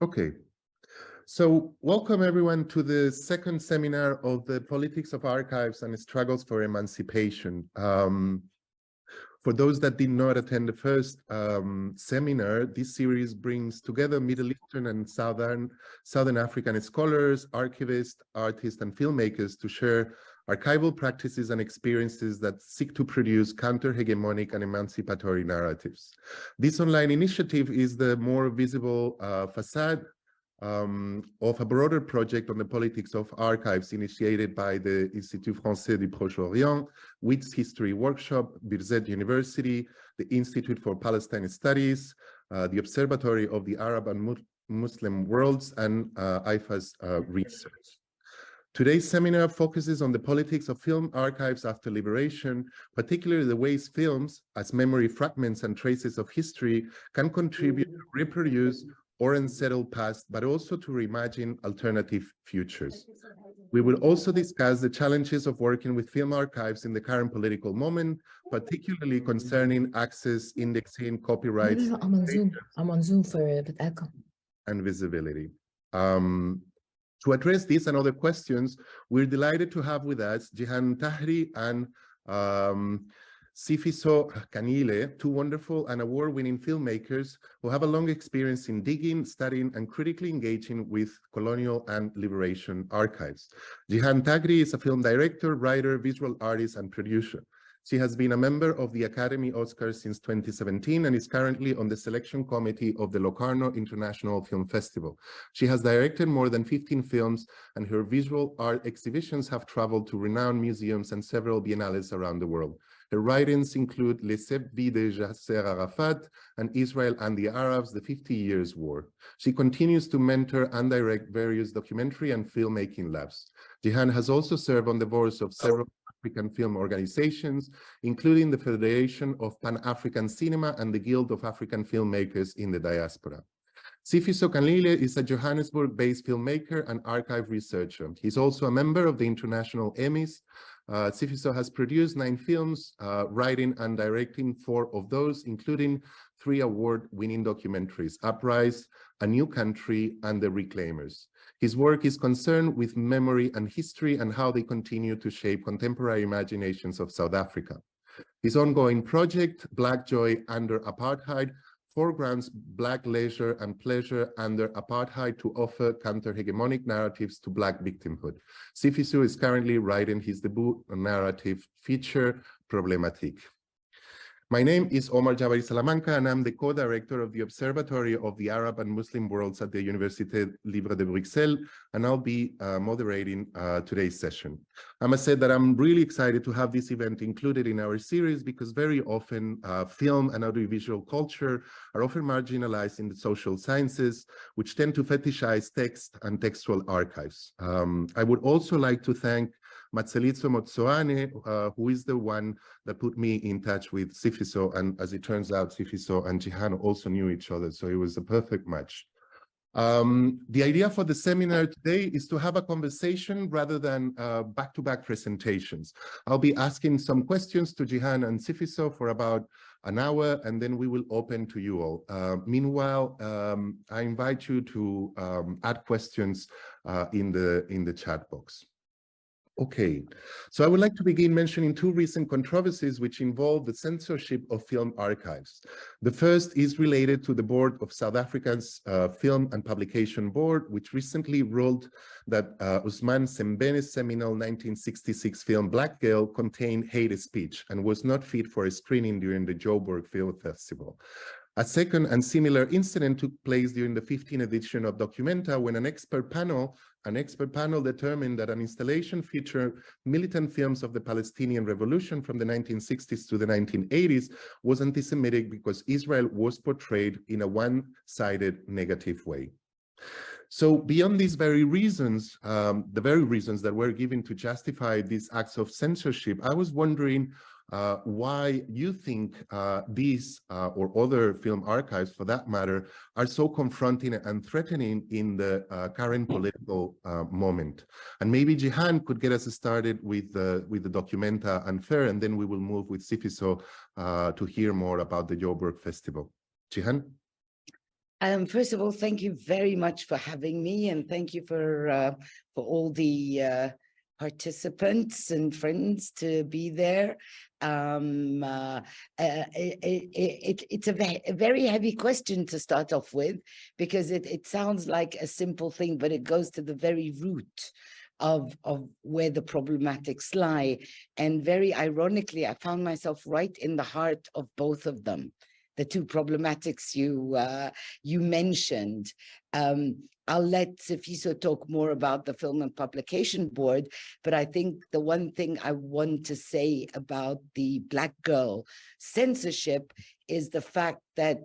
Okay, so welcome everyone to the second seminar of the Politics of Archives and Struggles for Emancipation. For those that did not attend the first seminar, this series brings together Middle Eastern and Southern African scholars, archivists, artists, and filmmakers to share archival practices and experiences that seek to produce counter-hegemonic and emancipatory narratives. This online initiative is the more visible facade of a broader project on the politics of archives initiated by the Institut Français du Proche-Orient, WITS History Workshop, Birzeit University, the Institute for Palestine Studies, the Observatory of the Arab and Muslim Worlds, and IFA's research. Today's seminar focuses on the politics of film archives after liberation, particularly the ways films, as memory fragments and traces of history, can contribute to reproduce or unsettle past, but also to reimagine alternative futures. We will also discuss the challenges of working with film archives in the current political moment, particularly concerning access, indexing, copyrights, I'm on Zoom for the echo. And visibility. To address these and other questions, we're delighted to have with us Jihan Tahri and Sifiso Kanile, two wonderful and award-winning filmmakers who have a long experience in digging, studying, and critically engaging with colonial and liberation archives. Jihan Tahri is a film director, writer, visual artist, and producer. She has been a member of the Academy Oscars since 2017 and is currently on the selection committee of the Locarno International Film Festival. She has directed more than 15 films, and her visual art exhibitions have traveled to renowned museums and several biennales around the world. Her writings include Les 7 vies de Yasser Arafat and Israel and the Arabs, the 50 Years' War. She continues to mentor and direct various documentary and filmmaking labs. Jihan has also served on the boards of several African film organizations, including the Federation of Pan-African Cinema and the Guild of African Filmmakers in the Diaspora. Sifiso Kanile is a Johannesburg-based filmmaker and archive researcher. He's also a member of the International Emmys. Sifiso has produced 9 films, writing and directing 4 of those, including 3 award-winning documentaries, Uprise, A New Country, and The Reclaimers. His work is concerned with memory and history and how they continue to shape contemporary imaginations of South Africa. His ongoing project, Black Joy Under Apartheid, foregrounds Black leisure and pleasure under apartheid to offer counter-hegemonic narratives to Black victimhood. Sifiso is currently writing his debut narrative feature, Problematique. My name is Omar Jabari Salamanca, and I'm the co-director of the Observatory of the Arab and Muslim Worlds at the Université Libre de Bruxelles, and I'll be moderating today's session. I must say that I'm really excited to have this event included in our series because very often film and audiovisual culture are often marginalized in the social sciences, which tend to fetishize text and textual archives. I would also like to thank Matselitso Motsoane, who is the one that put me in touch with Sifiso, and as it turns out, Sifiso and Jihan also knew each other, so it was a perfect match. The idea for the seminar today is to have a conversation rather than back-to-back presentations. I'll be asking some questions to Jihan and Sifiso for about an hour, and then we will open to you all. Meanwhile, I invite you to add questions in the chat box. Okay, so I would like to begin mentioning 2 recent controversies which involve the censorship of film archives. The first is related to the board of South Africa's Film and Publication Board, which recently ruled that Ousmane Sembène's seminal 1966 film Black Girl contained hate speech and was not fit for a screening during the Joburg Film Festival. A second and similar incident took place during the 15th edition of Documenta when an expert panel determined that an installation featured militant films of the Palestinian Revolution from the 1960s to the 1980s was anti-Semitic because Israel was portrayed in a one-sided negative way. So beyond these very reasons, the very reasons that were given to justify these acts of censorship, I was wondering why you think these or other film archives, for that matter, are so confronting and threatening in the current political moment. And maybe Jihan could get us started with the Documenta and Fair, and then we will move with Sifiso to hear more about the Joburg Festival. Jihan? First of all, thank you very much for having me, and thank you for all the participants and friends to be there. It's a very heavy question to start off with, because it sounds like a simple thing, but it goes to the very root of where the problematics lie. And very ironically, I found myself right in the heart of both of them, the two problematics you mentioned. I'll let Sifiso talk more about the Film and Publication Board, but I think the one thing I want to say about the Black girl censorship is the fact that,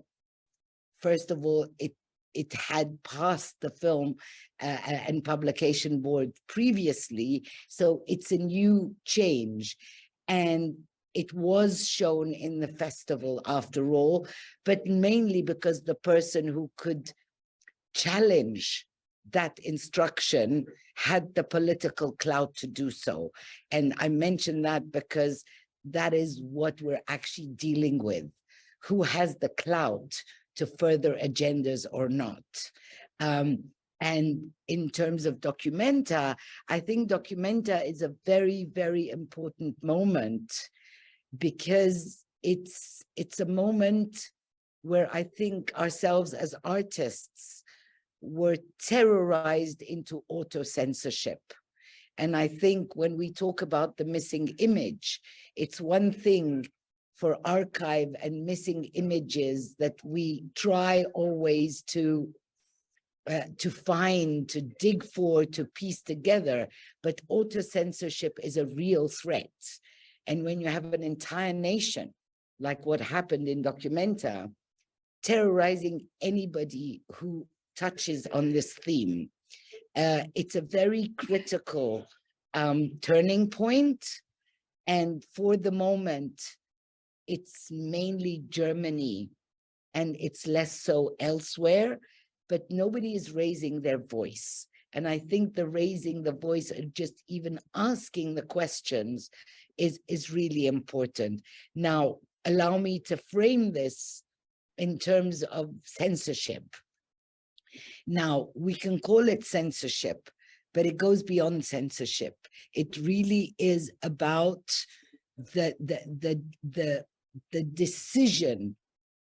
first of all, it had passed the Film and Publication Board previously, so it's a new change. And it was shown in the festival after all, but mainly because the person who could challenge that instruction had the political clout to do so. And I mention that because that is what we're actually dealing with. Who has the clout to further agendas or not? And in terms of Documenta, I think Documenta is a very, very important moment, because it's a moment where I think ourselves as artists were terrorized into auto-censorship. And I think when we talk about the missing image, it's one thing for archive and missing images that we try always to find, to dig for, to piece together, but auto-censorship is a real threat. And when you have an entire nation, like what happened in Documenta, terrorizing anybody who touches on this theme, it's a very critical turning point. And for the moment, it's mainly Germany, and it's less so elsewhere, but nobody is raising their voice. And I think the raising the voice and just even asking the questions is really important. Now, allow me to frame this in terms of censorship. Now, we can call it censorship, but it goes beyond censorship. It really is about the decision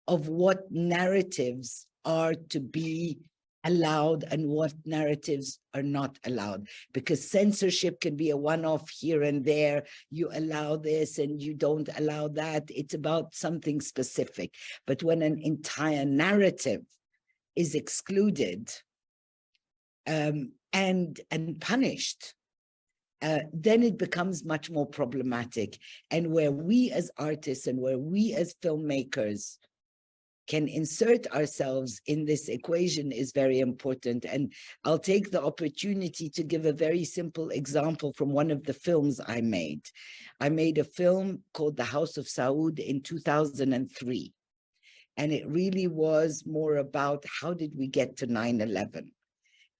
of what narratives are to be allowed and what narratives are not allowed, because censorship can be a one-off here and there. You allow this and you don't allow that. It's about something specific. But when an entire narrative is excluded and punished, then it becomes much more problematic. And where we as artists and where we as filmmakers can insert ourselves in this equation is very important. And I'll take the opportunity to give a very simple example from one of the films I made. I made a film called The House of Saud in 2003. And it really was more about how did we get to 9/11?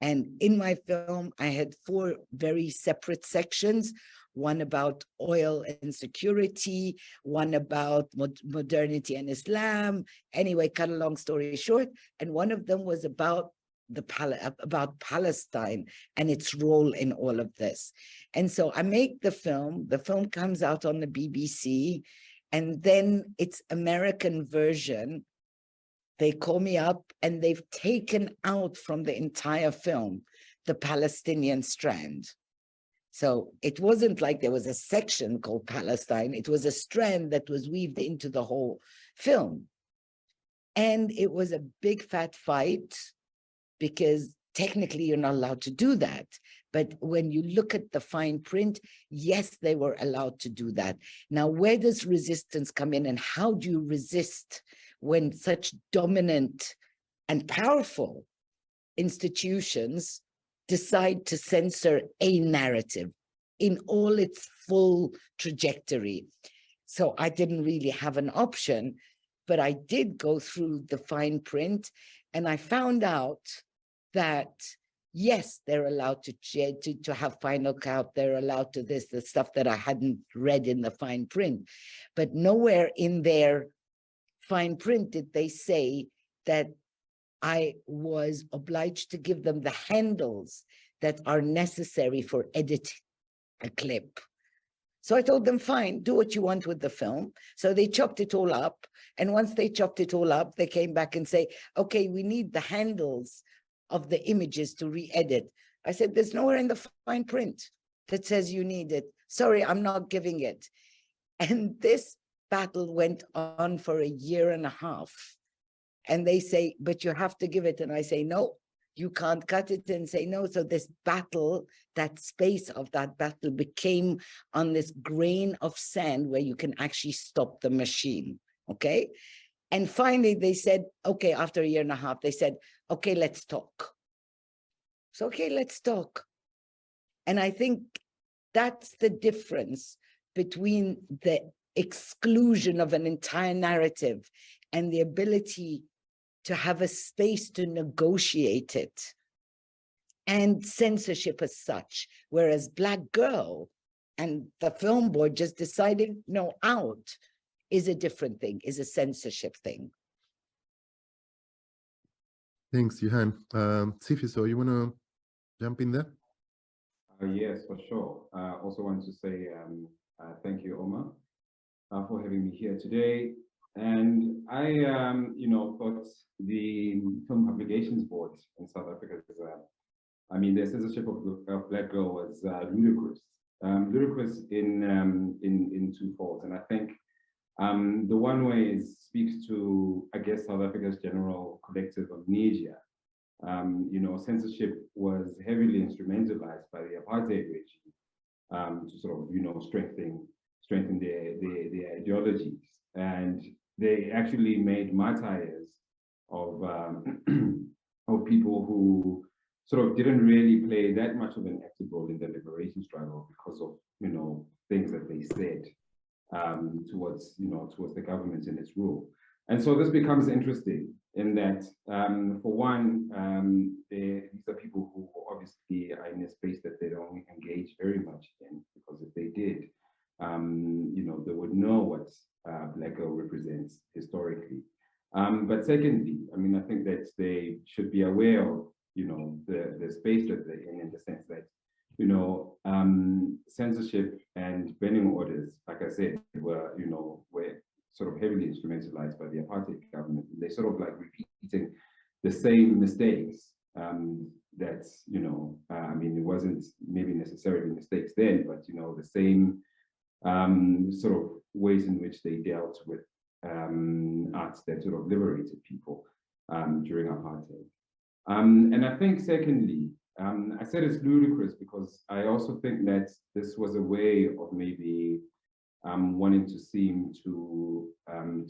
And in my film, I had 4 very separate sections, one about oil and security, one about modernity and Islam. Anyway, cut a long story short, and one of them was about Palestine and its role in all of this. And so I make the film comes out on the BBC, and then its American version, they call me up and they've taken out from the entire film the Palestinian strand. So it wasn't like there was a section called Palestine. It was a strand that was weaved into the whole film. And it was a big fat fight, because technically you're not allowed to do that. But when you look at the fine print, yes, they were allowed to do that. Now, where does resistance come in, and how do you resist when such dominant and powerful institutions decide to censor a narrative in all its full trajectory? So I didn't really have an option, but I did go through the fine print, and I found out that yes, they're allowed to have final count, they're allowed to this, the stuff that I hadn't read in the fine print, but nowhere in their fine print did they say that I was obliged to give them the handles that are necessary for editing a clip. So I told them, fine, do what you want with the film. So they chopped it all up. And once they chopped it all up, they came back and say, okay, we need the handles of the images to re-edit. I said, there's nowhere in the fine print that says you need it. Sorry, I'm not giving it. And this battle went on for 1.5 years. And they say, but you have to give it. And I say, no, you can't cut it, and say no. So this battle, that space of that battle became on this grain of sand where you can actually stop the machine, okay? And finally they said, okay, after 1.5 years, they said, okay, let's talk. So, okay, let's talk. And I think that's the difference between the exclusion of an entire narrative and the ability to have a space to negotiate it, and censorship as such, whereas Black Girl and the film board just deciding no, out, is a different thing, is a censorship thing. Thanks, Johan. Sifiso, you want to jump in there? Yes, for sure. Also want to say thank you, Omar, for having me here today. And I, thought the Film Publications Board in South Africa, I mean, the censorship of Black Girl was ludicrous. Ludicrous in twofold. And I think the one way speaks to, I guess, South Africa's general collective amnesia. Censorship was heavily instrumentalized by the apartheid regime to sort of, strengthen their ideologies. And they actually made martyrs of of people who sort of didn't really play that much of an active role in the liberation struggle because of things that they said towards the government and its rule. And so this becomes interesting in that, for one, these are people who obviously are in a space that they don't engage very much in, because if they did, they would know what Black Girl represents historically. But secondly, I mean, I think that they should be aware of, the space that they're in the sense that, censorship and banning orders, like I said, were sort of heavily instrumentalized by the apartheid government. They sort of like repeating the same mistakes that, I mean, it wasn't maybe necessarily mistakes then, but, the same sort of ways in which they dealt with arts that sort of liberated people during apartheid. And I think secondly, I said it's ludicrous because I also think that this was a way of maybe wanting to seem to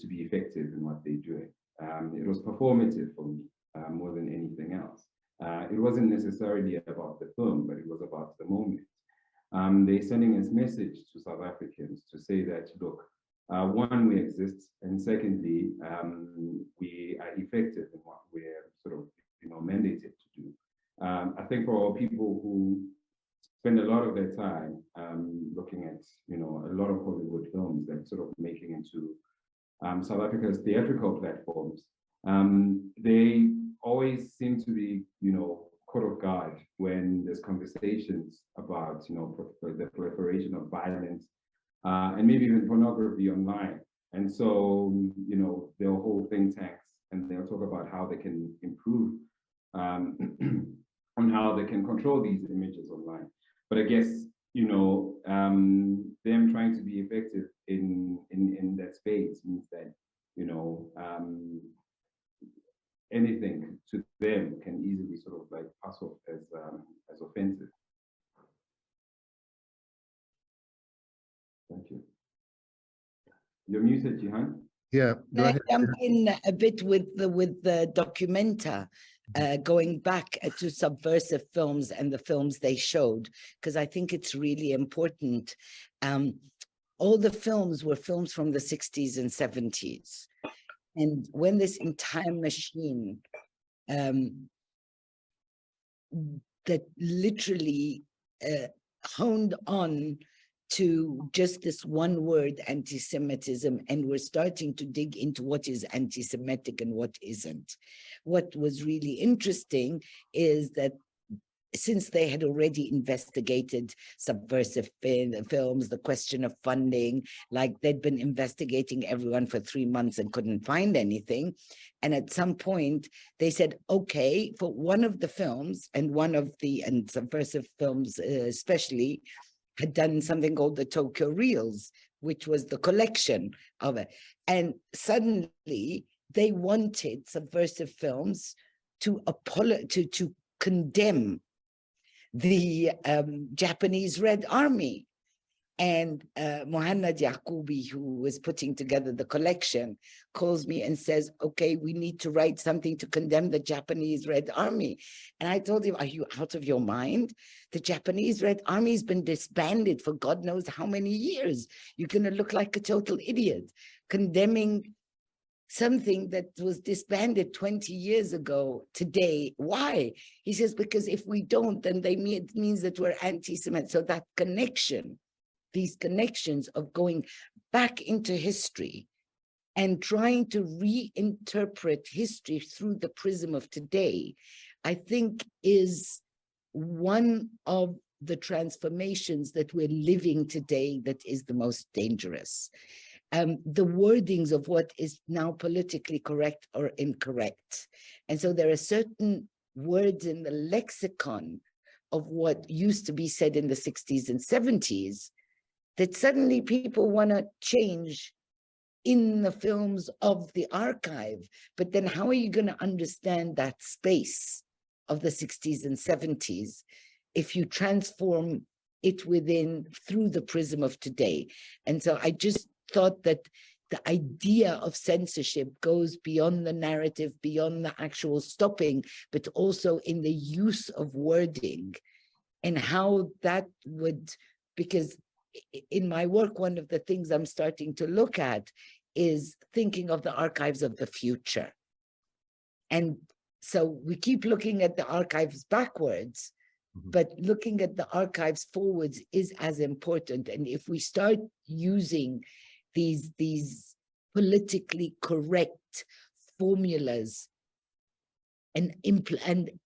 be effective in what they're doing. It was performative for me more than anything else. It wasn't necessarily about the film, but it was about the moment. They're sending this message to South Africans to say that, look, one, we exist, and secondly, we are effective in what we're sort of mandated to do. I think for people who spend a lot of their time looking at a lot of Hollywood films that sort of making into South Africa's theatrical platforms, they always seem to be caught off guard when there's conversations about the proliferation of violence and maybe even pornography online. And so they'll hold think tanks and they'll talk about how they can improve on how they can control these images online. But I guess them trying to be effective in that space means that anything to them can easily sort of like pass off as offensive. Thank you. You're muted, Jihan. Yeah, go ahead. I jump in a bit with the Documenta, going back to subversive films and the films they showed, because I think it's really important. All the films were films from the 60s and 70s. And when this entire machine that literally honed on to just this one word, anti-Semitism, and we're starting to dig into what is anti-Semitic and what isn't. What was really interesting is that since they had already investigated subversive films, the question of funding, like they'd been investigating everyone for 3 months and couldn't find anything. And at some point they said, okay, for one of the films, and subversive films especially, had done something called the Tokyo Reels, which was the collection of it. And suddenly they wanted subversive films to condemn the Japanese Red Army. And Muhammad Yaqubi, who was putting together the collection, calls me and says, okay, we need to write something to condemn the Japanese Red Army. And I told him, are you out of your mind? The Japanese Red Army has been disbanded for God knows how many years. You're going to look like a total idiot condemning something that was disbanded 20 years ago today. Why? He says, because if we don't, then it means that we're anti-Semitic. So that connection, these connections of going back into history and trying to reinterpret history through the prism of today, I think is one of the transformations that we're living today that is the most dangerous. The wordings of what is now politically correct or incorrect. And so there are certain words in the lexicon of what used to be said in the 60s and 70s that suddenly people want to change in the films of the archive. But then how are you going to understand that space of the 60s and 70s if you transform it through the prism of today? And so I just thought that the idea of censorship goes beyond the narrative, beyond the actual stopping, but also in the use of wording and how that would, because in my work, one of the things I'm starting to look at is thinking of the archives of the future. And so we keep looking at the archives backwards, but looking at the archives forwards is as important. And if we start using these politically correct formulas and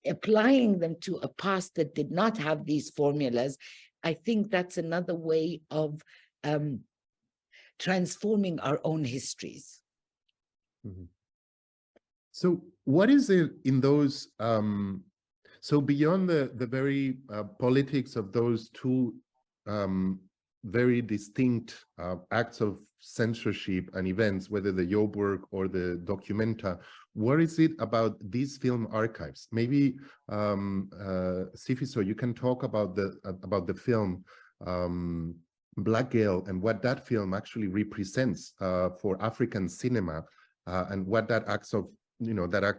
applying them to a past that did not have these formulas, I think that's another way of transforming our own histories. Mm-hmm. So what is it in those, so beyond the very politics of those two very distinct acts of censorship and events, whether the Joburg or the Documenta, what is it about these film archives? Maybe Sifiso, you can talk about the film Black Girl and what that film actually represents for African cinema and what that act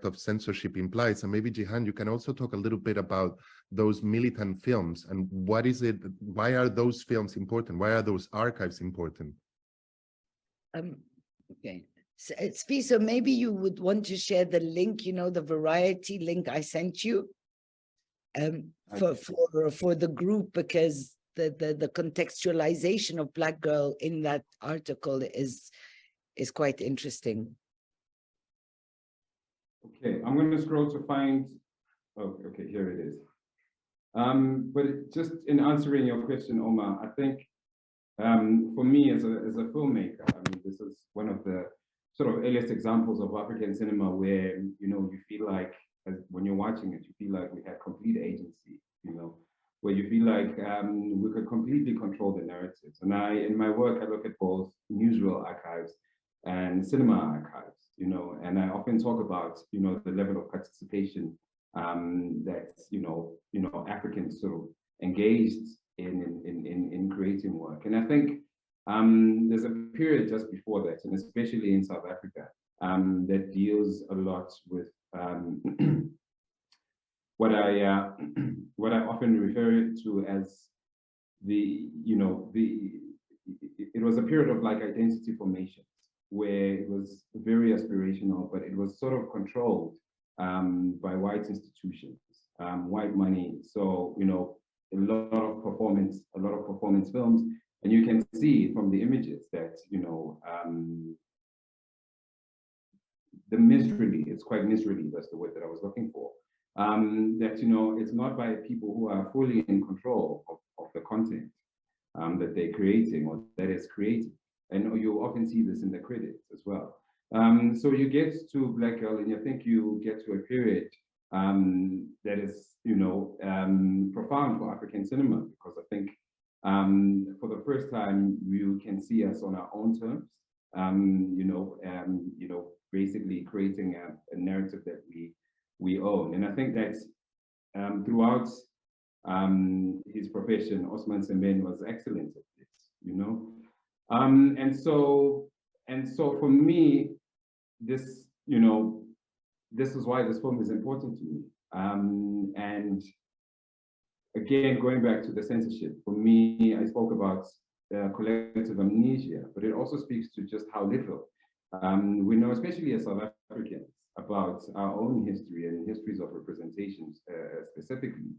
of censorship implies. And maybe Jihan, you can also talk a little bit about those militant films and what is it, why are those films important? Why are those archives important? Okay, so Sifiso, maybe you would want to share the link, the Variety link I sent you for the group, because the contextualization of Black Girl in that article is quite interesting. Okay, I'm going to scroll to find, oh, okay, here it is. But just in answering your question, Omar, I think for me as a filmmaker, I mean, this is one of the sort of earliest examples of African cinema where, you feel like, when you're watching it, you feel like we had complete agency, where you feel like we could completely control the narratives. And in my work, I look at both newsreel archives and cinema archives, and I often talk about, the level of participation that, Africans sort of engaged in creating work. And I think there's a period just before that, and especially in South Africa, that deals a lot with what I often refer to as it was a period of like identity formation, where it was very aspirational, but it was sort of controlled by white institutions, white money. So, a lot of performance films And you can see from the images that, the miserly, it's quite miserly, that's the word that I was looking for. That, it's not by people who are fully in control of the content that they're creating or that is created. And you often see this in the credits as well. So you get to Black Girl, and I think you get to a period that is, profound for African cinema, because I think for the first time you can see us on our own terms, basically creating a narrative that we own. And I think that throughout his profession, Ousmane Sembène was excellent at this, and so for me, this, this is why this film is important to me. And again, going back to the censorship, for me, I spoke about collective amnesia, but it also speaks to just how little we know, especially as South Africans, about our own history and histories of representations specifically.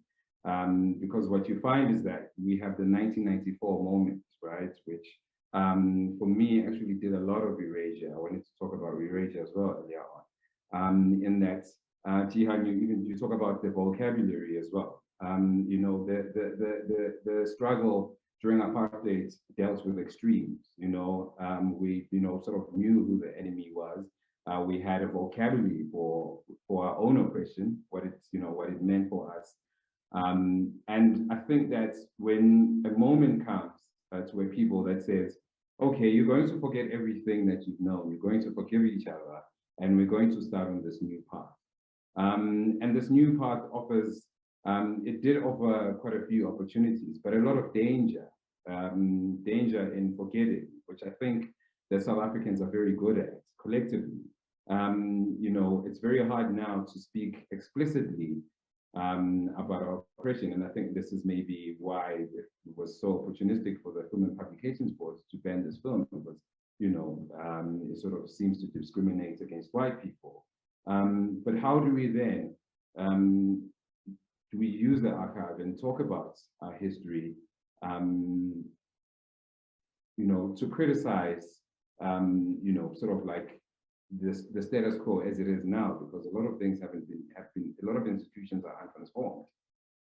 Because what you find is that we have the 1994 moment, right, which for me actually did a lot of erasure. I wanted to talk about erasure as well earlier on, in that Jihan, you talk about the vocabulary as well. The struggle during apartheid dealt with extremes. We sort of knew who the enemy was. We had a vocabulary for our own oppression, what it meant for us. And I think that when a moment comes to where people that says, okay, you're going to forget everything that you've known, you're going to forgive each other, and we're going to start on this new path. And this new path offers, it did offer quite a few opportunities, but a lot of danger in forgetting, which I think that South Africans are very good at collectively. It's very hard now to speak explicitly about our oppression, and I think this is maybe why it was so opportunistic for the Film and Publications Board to ban this film, because it sort of seems to discriminate against white people. But how do we then do we use the archive and talk about our history, to criticize, sort of like the status quo as it is now, because a lot of things a lot of institutions are untransformed.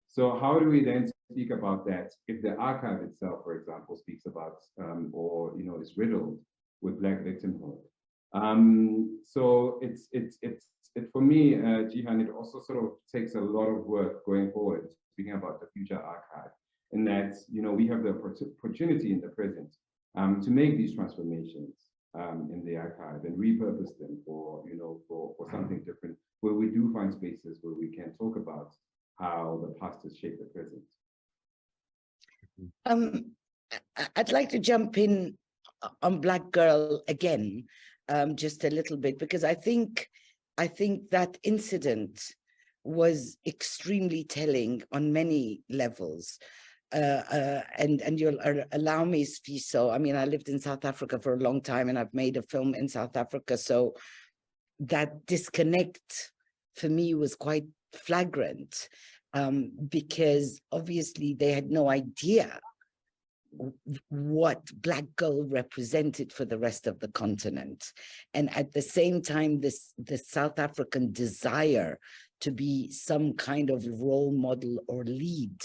So how do we then speak about that if the archive itself, for example, speaks about or is riddled with Black victimhood? So it's for me, Jihan, it also sort of takes a lot of work going forward, speaking about the future archive, in that we have the opportunity in the present to make these transformations in the archive and repurpose them for something different, where we do find spaces where we can talk about how the past has shaped the present. I'd like to jump in on Black Girl again, just a little bit, because I think that incident was extremely telling on many levels. And you'll allow me, Sfiso, I mean, I lived in South Africa for a long time, and I've made a film in South Africa, so that disconnect for me was quite flagrant, because obviously they had no idea what Black Girl represented for the rest of the continent. And at the same time, the South African desire to be some kind of role model or lead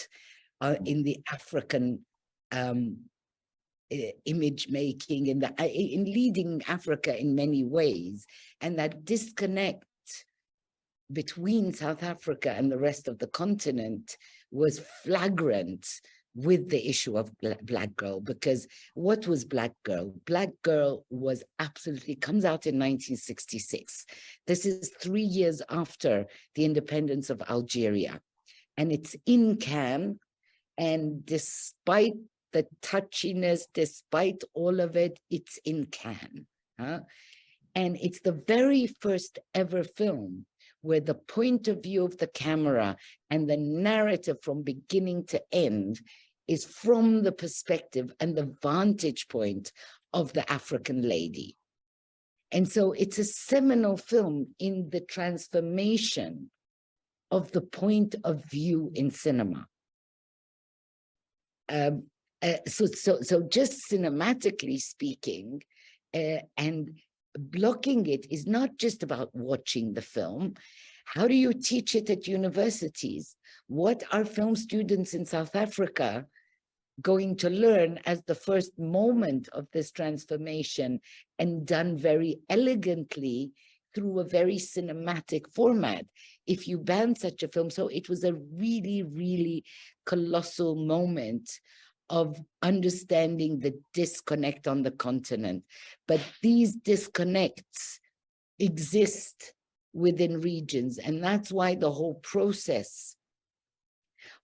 in the African image making, in leading Africa in many ways. And that disconnect between South Africa and the rest of the continent was flagrant with the issue of Black Girl, because what was Black Girl? Black Girl was absolutely, comes out in 1966. This is 3 years after the independence of Algeria. And it's in Cannes, and despite the touchiness, despite all of it, it's in Cannes. And it's the very first ever film where the point of view of the camera and the narrative from beginning to end is from the perspective and the vantage point of the African lady. And so it's a seminal film in the transformation of the point of view in cinema. So just cinematically speaking, and blocking it is not just about watching the film. How do you teach it at universities? What are film students in South Africa going to learn as the first moment of this transformation, and done very elegantly through a very cinematic format? If you ban such a film, so it was a really, really colossal moment of understanding the disconnect on the continent. But these disconnects exist within regions, and that's why the whole process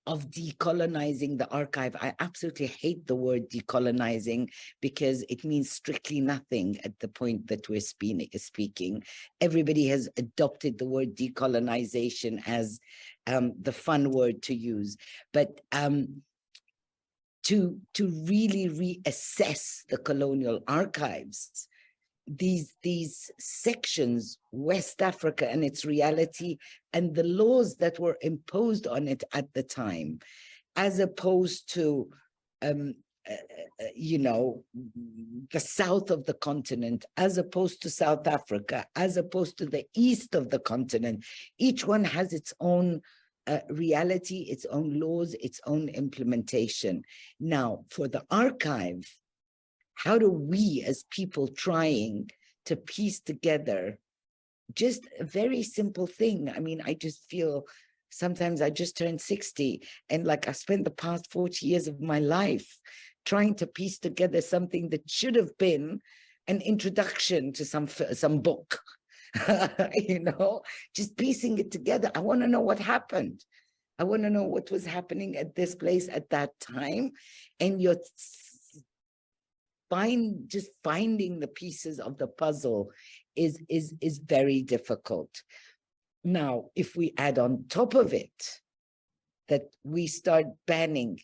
of decolonizing the archive, I absolutely hate the word decolonizing because it means strictly nothing at the point that we're speaking. Everybody has adopted the word decolonization as the fun word to use, but to really reassess the colonial archives, these sections, West Africa and its reality, and the laws that were imposed on it at the time, as opposed to, you know, the south of the continent, as opposed to South Africa, as opposed to the east of the continent. Each one has its own reality, its own laws, its own implementation. Now, for the archive, how do we as people trying to piece together just a very simple thing? I mean, I just feel sometimes I just turned 60 and like I spent the past 40 years of my life trying to piece together something that should have been an introduction to some book. You know, just piecing it together. I want to know what happened. I want to know what was happening at this place at that time. And you're just finding the pieces of the puzzle is very difficult. Now, if we add on top of it that we start banning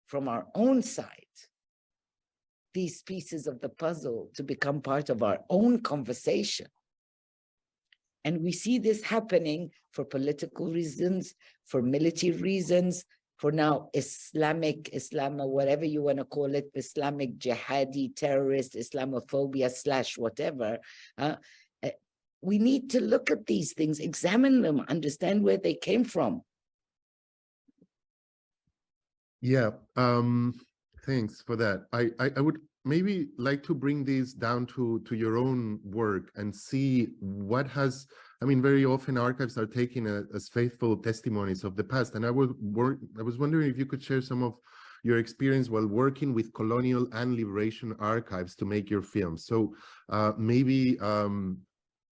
from our own side these pieces of the puzzle to become part of our own conversation, and we see this happening for political reasons, for military reasons, for now Islam, or whatever you want to call it, Islamic jihadi, terrorist, Islamophobia / whatever. We need to look at these things, examine them, understand where they came from. Yeah, thanks for that. I would maybe like to bring this down to your own work and see what has, I mean, very often archives are taken as faithful testimonies of the past. And I was wondering if you could share some of your experience while working with colonial and liberation archives to make your film. So maybe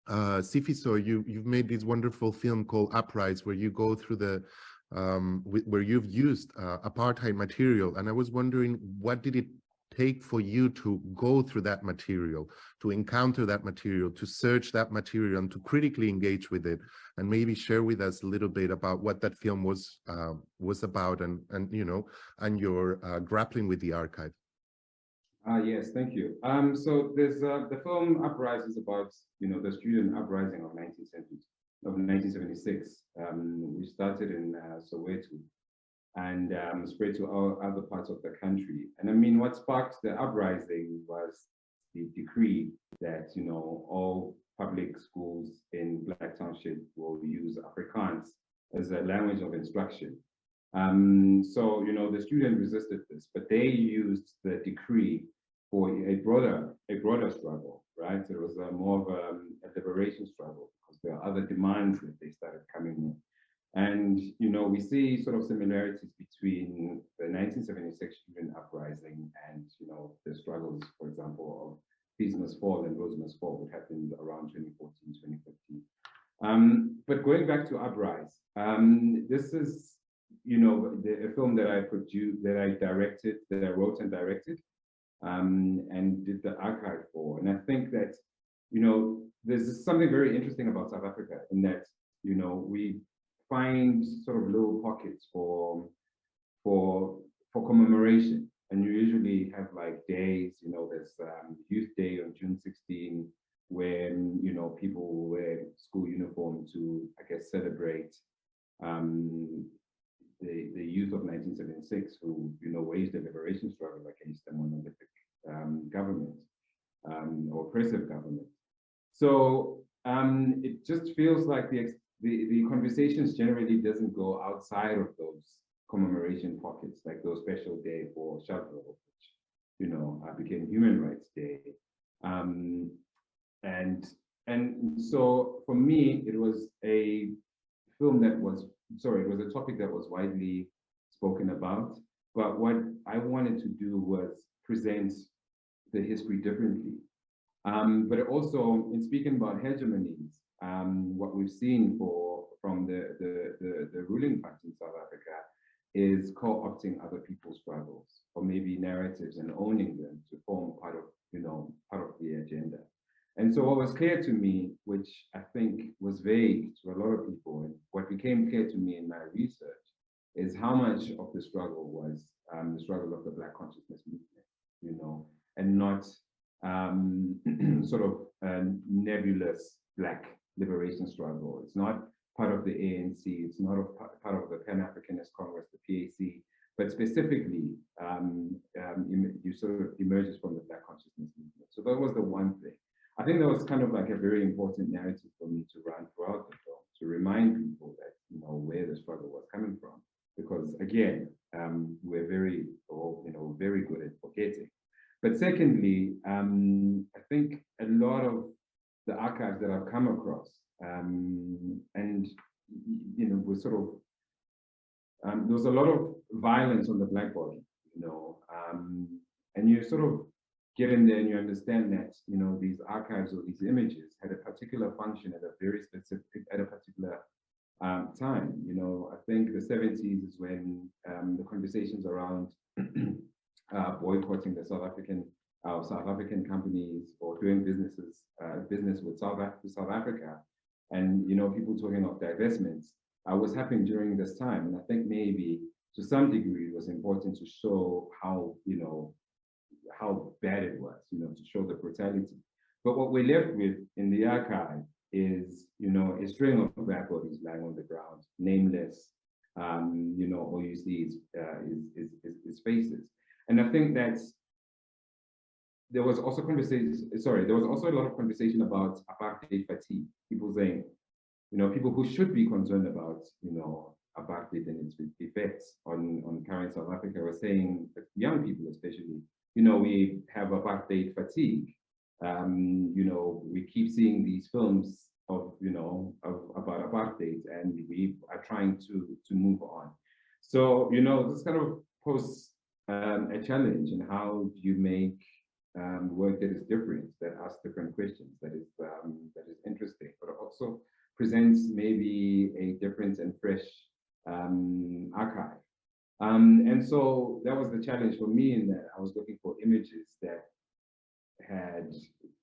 Sifiso, you've made this wonderful film called Uprise, where you go through the where you've used apartheid material, and I was wondering, what did it take for you to go through that material, to encounter that material, to search that material, and to critically engage with it, and maybe share with us a little bit about what that film was about, and you know, and your grappling with the archive. Yes, thank you. So there's the film Uprise is about, you know, the student uprising of 1976. We started in Soweto and spread to all other parts of the country. And I mean, what sparked the uprising was the decree that, you know, all public schools in Black Township will use Afrikaans as a language of instruction. So, you know, the student resisted this, but they used the decree for a broader struggle, right? It was more of a liberation struggle because there are other demands that they started coming in. And, you know, we see sort of similarities between the 1976 student uprising and, you know, the struggles, for example, of Peace Must Fall and Rose Must Fall, which happened around 2014, 2015. But going back to Uprise, this is, you know, a film that I produced, that I directed, that I wrote and directed, and did the archive for. And I think that, you know, there's something very interesting about South Africa in that, you know, we find sort of little pockets for commemoration, and you usually have like days, you know, there's Youth Day on June 16, when, you know, people wear school uniform to, I guess, celebrate the youth of 1976 who, waged a liberation struggle against the monolithic government or oppressive government. So it just feels like the conversations generally doesn't go outside of those commemoration pockets, like those special day for Shavuot, which became Human Rights Day, and so for me it was a film that was it was a topic that was widely spoken about, but what I wanted to do was present the history differently. But also in speaking about hegemonies, what we've seen from the ruling party in South Africa is co-opting other people's struggles or maybe narratives and owning them to form part of the agenda. And so what was clear to me, which I think was vague to a lot of people, and what became clear to me in my research, is how much of the struggle was the struggle of the Black consciousness movement, and not sort of a nebulous Black liberation struggle. It's not part of the ANC, it's not part of the Pan-Africanist Congress, the PAC, but specifically, you sort of emerges from the Black consciousness movement. So that was the one thing. I think that was kind of like a very important narrative for me to run throughout the film, to remind people that, where the struggle was coming from. Because again, we're very good at forgetting. But secondly, I think a lot of the archives that I've come across, and was sort of, there was a lot of violence on the Black body, and you sort of get in there and you understand that, these archives or these images had a particular function at a very specific, at a particular time. I think the 70s is when the conversations around boycotting the South African companies or doing business with South Africa, and people talking of divestments was happening during this time. And I think maybe to some degree it was important to show how how bad it was, to show the brutality. But what we're left with in the archive is, a string of Black bodies lying on the ground, nameless. All you see is faces. And I think that there was also a lot of conversation about apartheid fatigue. People saying, people who should be concerned about, apartheid and its effects on current South Africa were saying, young people especially, we have apartheid fatigue. We keep seeing these films about apartheid, and we are trying to move on. So, this kind of poses a challenge in how do you make work that is different, that asks different questions, that is interesting, but also presents maybe a different and fresh archive. And so that was the challenge for me, in that I was looking for images that had,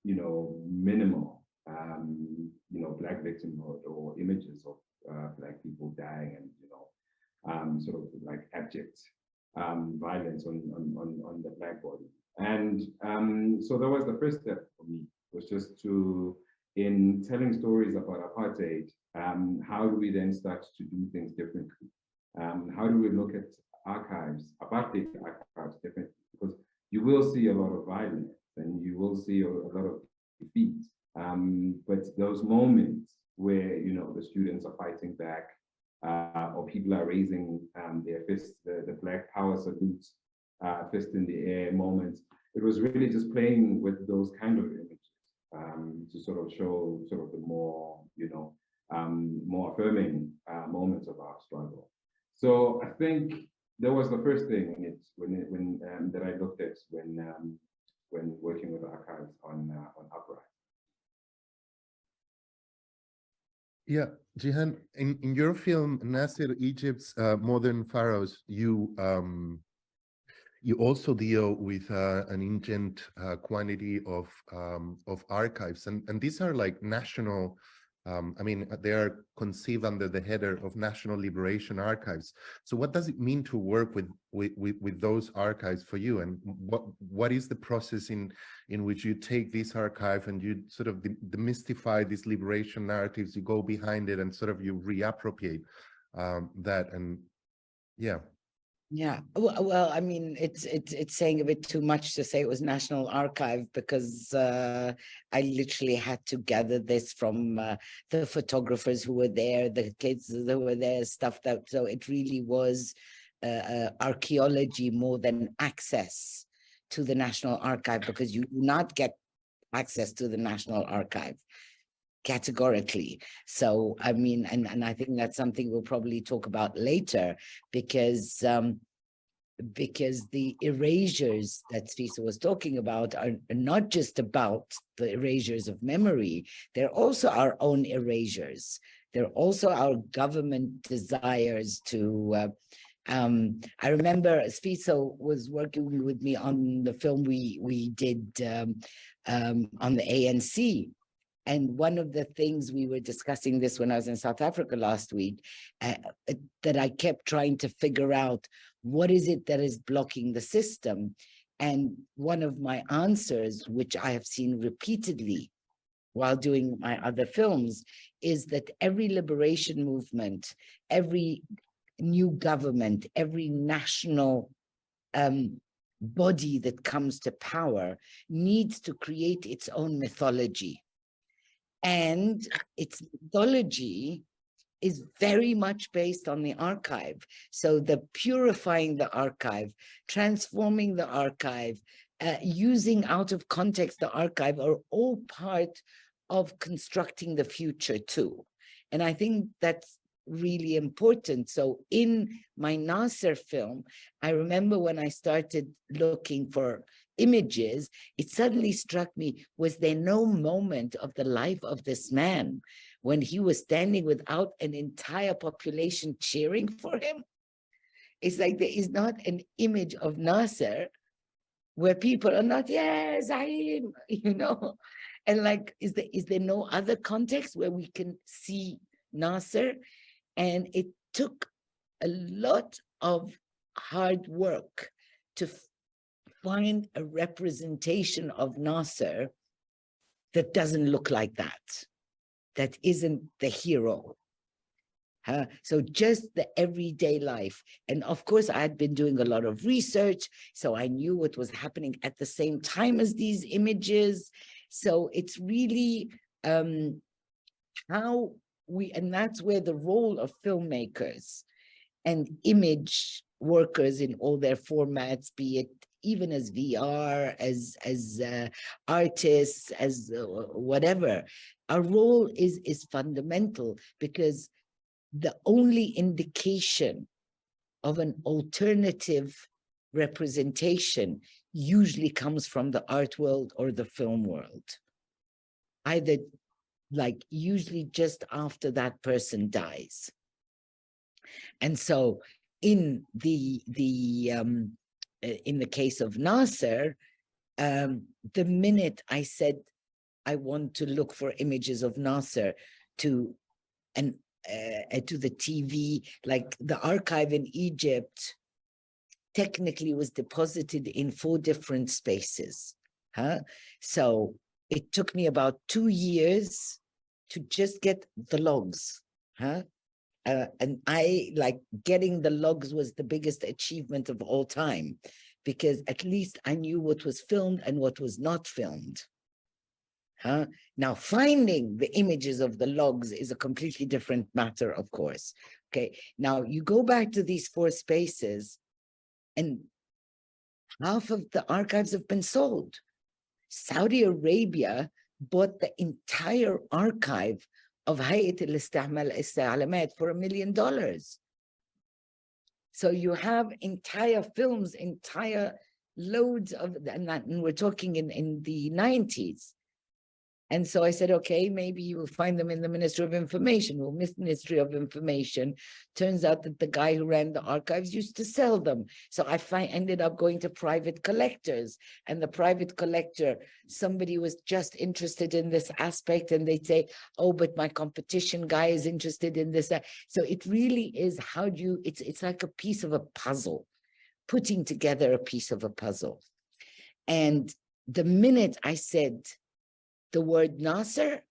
minimal, Black victimhood, or images of Black people dying, and, sort of like abject violence on the Black body. And so that was the first step for me, was just to, in telling stories about apartheid, how do we then start to do things differently? How do we look at apartheid archives differently? Because you will see a lot of violence and you will see a lot of defeat. But those moments where, the students are fighting back, or people are raising their fists, the Black power salute, fist in the air moments, it was really just playing with those kind of images to sort of show sort of the more, more affirming moments of our struggle. So I think that was the first thing that I looked at when working with archives on Uprise. Yeah, Jihan, in your film Nasser, Egypt's Modern Pharaohs, you also deal with an ingent quantity of archives, and these are like national. They are conceived under the header of National Liberation Archives. So what does it mean to work with those archives for you? And what is the process in which you take this archive and you sort of demystify these liberation narratives, you go behind it and sort of you reappropriate that? And yeah. Yeah, well, I mean, it's saying a bit too much to say it was National Archive, because I literally had to gather this from the photographers who were there, the kids that were there, stuff that, so it really was archaeology more than access to the National Archive, because you do not get access to the National Archive categorically. So, I mean, and I think that's something we'll probably talk about later, because the erasures that Sfisa was talking about are not just about the erasures of memory, they're also our own erasures. They're also our government desires to, I remember Sfisa was working with me on the film we did on the ANC. And one of the things we were discussing this when I was in South Africa last week, that I kept trying to figure out, what is it that is blocking the system? And one of my answers, which I have seen repeatedly while doing my other films, is that every liberation movement, every new government, every national body that comes to power needs to create its own mythology. And its mythology is very much based on the archive. So the purifying the archive, transforming the archive, using out of context the archive are all part of constructing the future too. And I think that's really important. So in my Nasser film, I remember when I started looking for images, it suddenly struck me, was there no moment of the life of this man when he was standing without an entire population cheering for him? It's like there is not an image of Nasser where people are not, yes, I am, you know? And like, is there no other context where we can see Nasser? And it took a lot of hard work to find a representation of Nasser that doesn't look like that, that isn't the hero. So just the everyday life. And of course, I had been doing a lot of research, so I knew what was happening at the same time as these images. So it's really how we, and that's where the role of filmmakers and image workers in all their formats, be it even as VR, as artists, as whatever, our role is fundamental, because the only indication of an alternative representation usually comes from the art world or the film world. Either like usually just after that person dies. And so in the case of Nasser, the minute I said I want to look for images of Nasser to the TV, like the archive in Egypt technically was deposited in 4 different spaces. So it took me about 2 years to just get the logs. And I, like, getting the logs was the biggest achievement of all time, because at least I knew what was filmed and what was not filmed. Now, finding the images of the logs is a completely different matter, of course. Okay, now you go back to these 4 spaces, and half of the archives have been sold. Saudi Arabia bought the entire archive of Hayat al-Ista'lamat for $1 million. So you have entire films, entire loads of, and we're talking in the 90s. And so I said, okay, maybe you will find them in the Ministry of Information. Well, Ministry of Information, turns out that the guy who ran the archives used to sell them. So I ended up going to private collectors, and the private collector, somebody was just interested in this aspect, and they'd say, oh, but my competition guy is interested in this. So it really is, how do you, it's like a piece of a puzzle, putting together a piece of a puzzle. And the minute I said the word Nasser,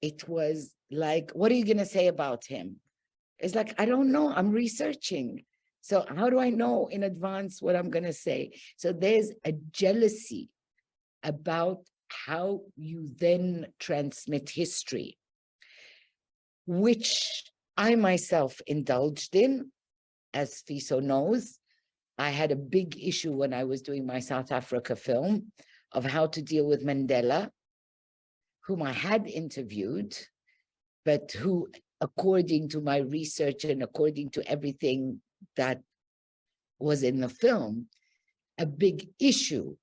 it was like, what are you going to say about him? It's like, I don't know, I'm researching. So how do I know in advance what I'm going to say? So there's a jealousy about how you then transmit history, which I myself indulged in, as Fiso knows. I had a big issue when I was doing my South Africa film of how to deal with Mandela, whom I had interviewed, but who, according to my research and according to everything that was in the film, a big issue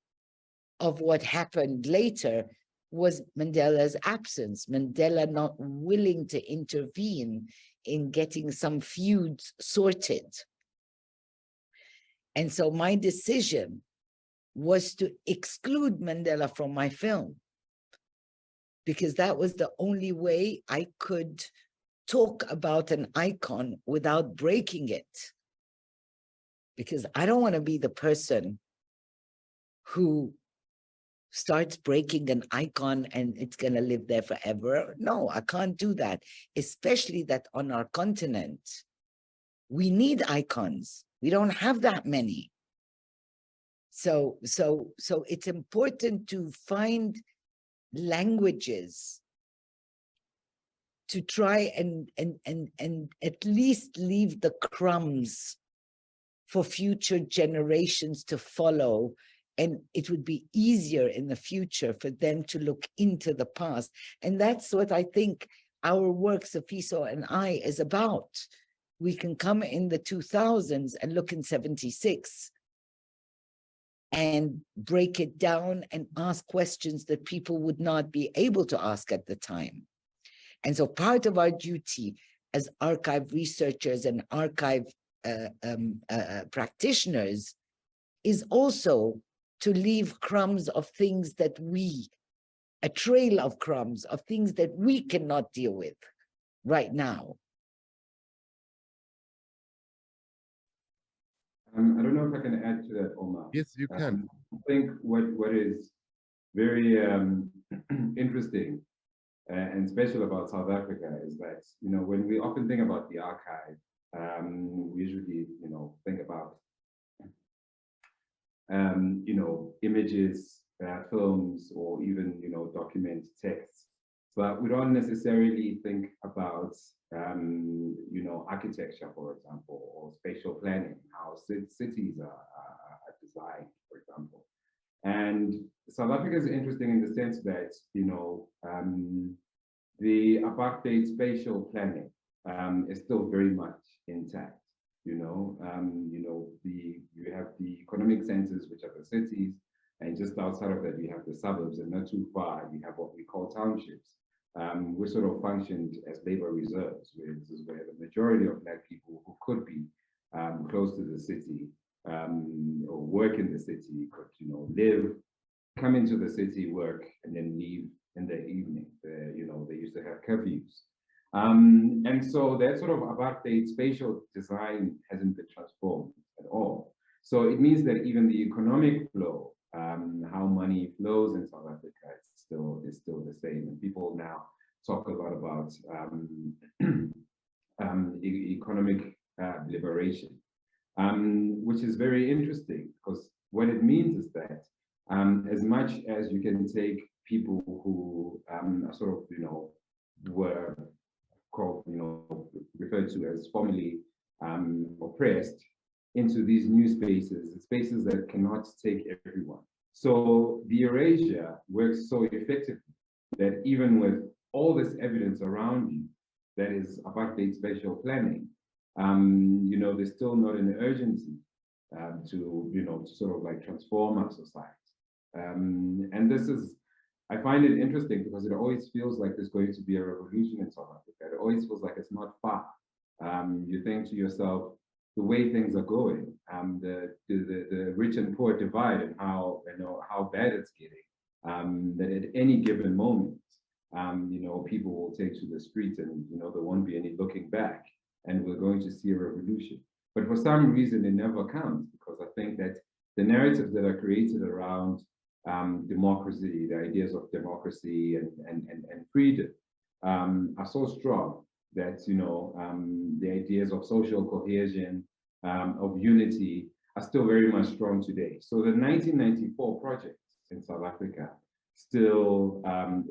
of what happened later was Mandela's absence, Mandela not willing to intervene in getting some feuds sorted. And so my decision was to exclude Mandela from my film, because that was the only way I could talk about an icon without breaking it. Because I don't want to be the person who starts breaking an icon and it's going to live there forever. No, I can't do that, especially that on our continent, we need icons. We don't have that many. So it's important to find languages to try and at least leave the crumbs for future generations to follow. And it would be easier in the future for them to look into the past. And that's what I think our work, Safiso and I, is about. We can come in the 2000s and look in 76 and break it down and ask questions that people would not be able to ask at the time. And so part of our duty as archive researchers and archive practitioners is also to leave crumbs of things that a trail of crumbs of things that we cannot deal with right now. I don't know if I can add to that, Omar. Yes, you can. I think what is very interesting and special about South Africa is that, when we often think about the archive, we usually, think about, images, films, or even, document texts. But we don't necessarily think about, architecture, for example, or spatial planning, how cities are designed, for example. And South Africa is interesting in the sense that, the apartheid spatial planning is still very much intact. You have the economic centers, which are the cities, and just outside of that, we have the suburbs, and not too far, we have what we call townships, which sort of functioned as labor reserves, where this is where the majority of Black people who could be close to the city or work in the city could, live, come into the city, work, and then leave in the evening. They used to have curfews. And so that sort of apartheid spatial design hasn't been transformed at all. So it means that even the economic flow, how money flows in South Africa, is still the same. And people now talk a lot about economic liberation, which is very interesting, because what it means is that as much as you can take people who are sort of, were called, referred to as formerly oppressed, into these new spaces, spaces that cannot take everyone. So the erasure works so effectively that even with all this evidence around you, that is apartheid spatial planning, there's still not an urgency to sort of like transform our society. And this is, I find it interesting because it always feels like there's going to be a revolution in South Africa. It always feels like it's not far. You think to yourself, the way things are going, the rich and poor divide, and how bad it's getting, that at any given moment, people will take to the streets, and there won't be any looking back, and we're going to see a revolution. But for some reason, it never comes, because I think that the narratives that are created around democracy, the ideas of democracy and freedom, are so strong that the ideas of social cohesion of unity are still very much strong today. So the 1994 project in South Africa still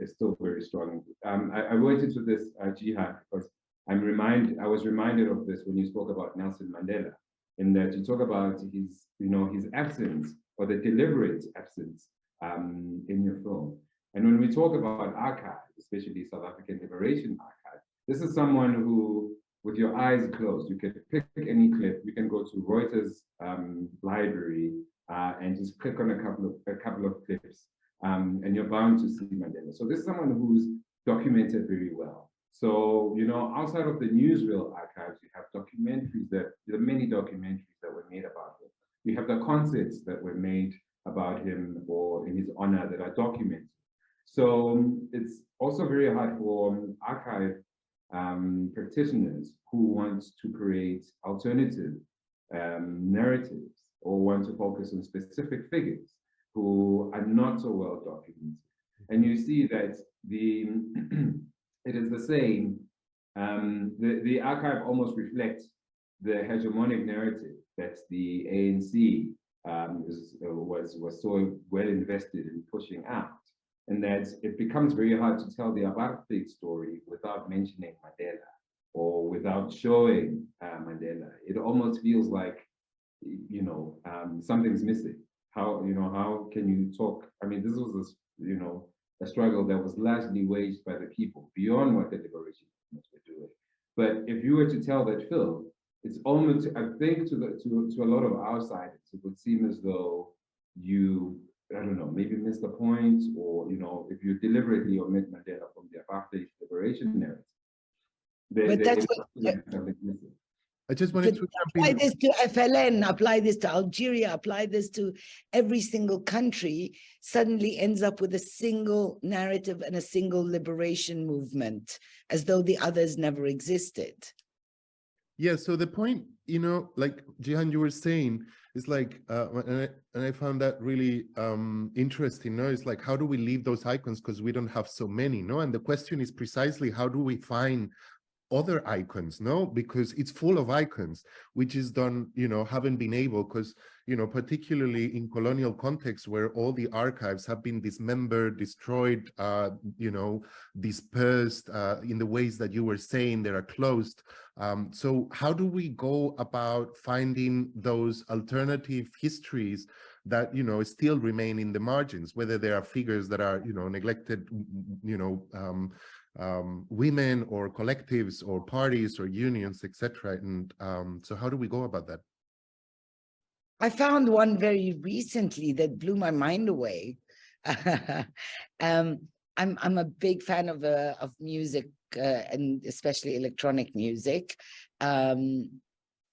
is still very strong. I went into this jihad because I was reminded of this when you spoke about Nelson Mandela, in that you talk about his, his absence, or the deliberate absence in your film. And when we talk about archive, especially South African Liberation Archive, this is someone who, with your eyes closed, you can pick any clip, you can go to Reuters library and just click on a couple of clips, and you're bound to see Mandela. So this is someone who's documented very well. So, outside of the newsreel archives, you have documentaries there are many documentaries that were made about him. We have the concerts that were made about him or in his honor that are documented. So it's also very hard for archive practitioners who want to create alternative narratives or want to focus on specific figures who are not so well documented. And you see that it is the same, the archive almost reflects the hegemonic narrative that the ANC was so well invested in pushing out. And that it becomes very hard to tell the apartheid story without mentioning Mandela or without showing Mandela. It almost feels like, something's missing. How can you talk? I mean, this was a struggle that was largely waged by the people beyond what the liberation movements were doing. But if you were to tell that film, it's almost, I think, to a lot of outsiders, it would seem as though you, I don't know, maybe miss the point, or if you deliberately omit Mandela from the apartheid liberation narrative. But that's what. I just wanted to apply this to FLN, apply this to Algeria, apply this to every single country, suddenly ends up with a single narrative and a single liberation movement, as though the others never existed. Yeah, so the point, like Jihan, you were saying, is like, and I found that really interesting, no? It's like, how do we leave those icons? Because we don't have so many, no? And the question is precisely, how do we find other icons, no? Because it's full of icons. We just don't, haven't been able, because, particularly in colonial contexts where all the archives have been dismembered, destroyed, dispersed in the ways that you were saying, they are closed. So how do we go about finding those alternative histories that, still remain in the margins, whether there are figures that are, neglected, women or collectives or parties or unions, etc. And so how do we go about that? I found one very recently that blew my mind away. I'm a big fan of music and especially electronic music.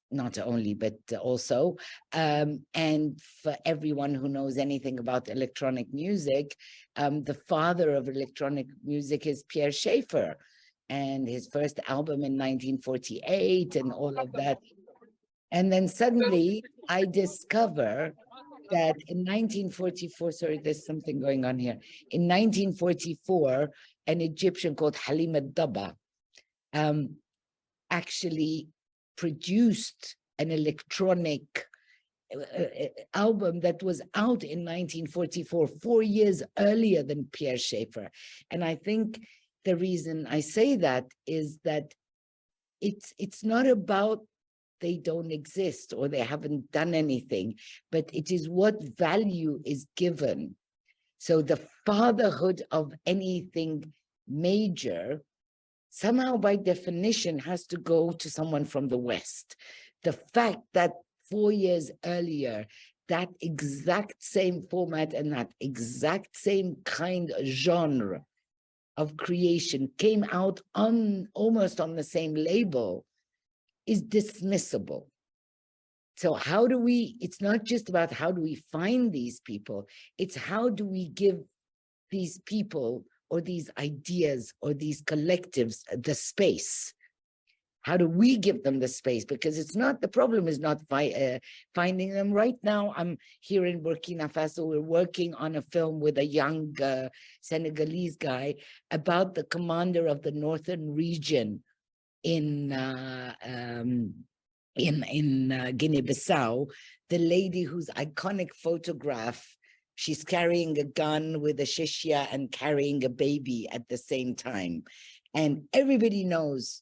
Not only, but also. And for everyone who knows anything about electronic music, the father of electronic music is Pierre Schaeffer, and his first album in 1948 and all of that. And then suddenly I discover that in 1944, sorry, there's something going on here. In 1944, an Egyptian called Halima Daba actually produced an electronic album that was out in 1944, 4 years earlier than Pierre Schaeffer. And I think the reason I say that is that it's not about they don't exist or they haven't done anything, but it is what value is given. So the fatherhood of anything major somehow by definition has to go to someone from the West. The fact that 4 years earlier, that exact same format and that exact same kind of genre of creation came out on almost on the same label is dismissible. So how do we, it's not just about how do we find these people, it's how do we give these people or these ideas or these collectives the space? How do we give them the space? Because it's not, the problem is not finding them. Right now, I'm here in Burkina Faso, we're working on a film with a young Senegalese guy about the commander of the northern region in in Guinea-Bissau, the lady whose iconic photograph, she's carrying a gun with a shishia and carrying a baby at the same time. And everybody knows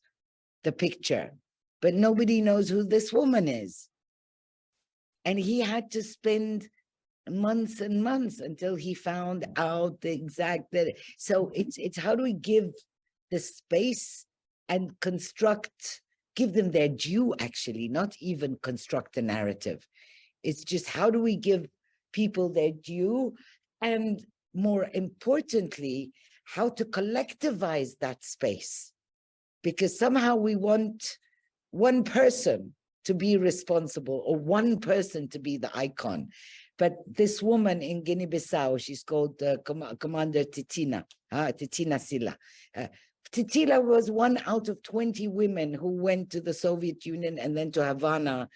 the picture, but nobody knows who this woman is. And he had to spend months and months until he found out the exact, so it's how do we give the space and give them their due, actually, not even construct a narrative. It's just how do we give people their due, and more importantly, how to collectivize that space. Because somehow we want one person to be responsible or one person to be the icon. But this woman in Guinea-Bissau, she's called Commander Titina Sila. Titila was one out of 20 women who went to the Soviet Union and then to Havana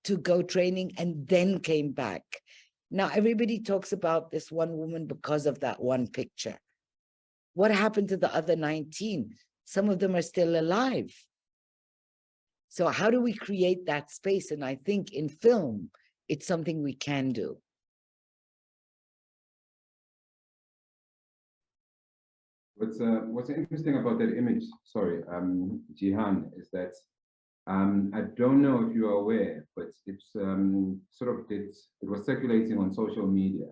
to go training and then came back. Now, everybody talks about this one woman because of that one picture. What happened to the other 19? Some of them are still alive. So how do we create that space? And I think in film, it's something we can do. What's interesting about that image, sorry, Jihan, is that I don't know if you are aware, but it's it was circulating on social media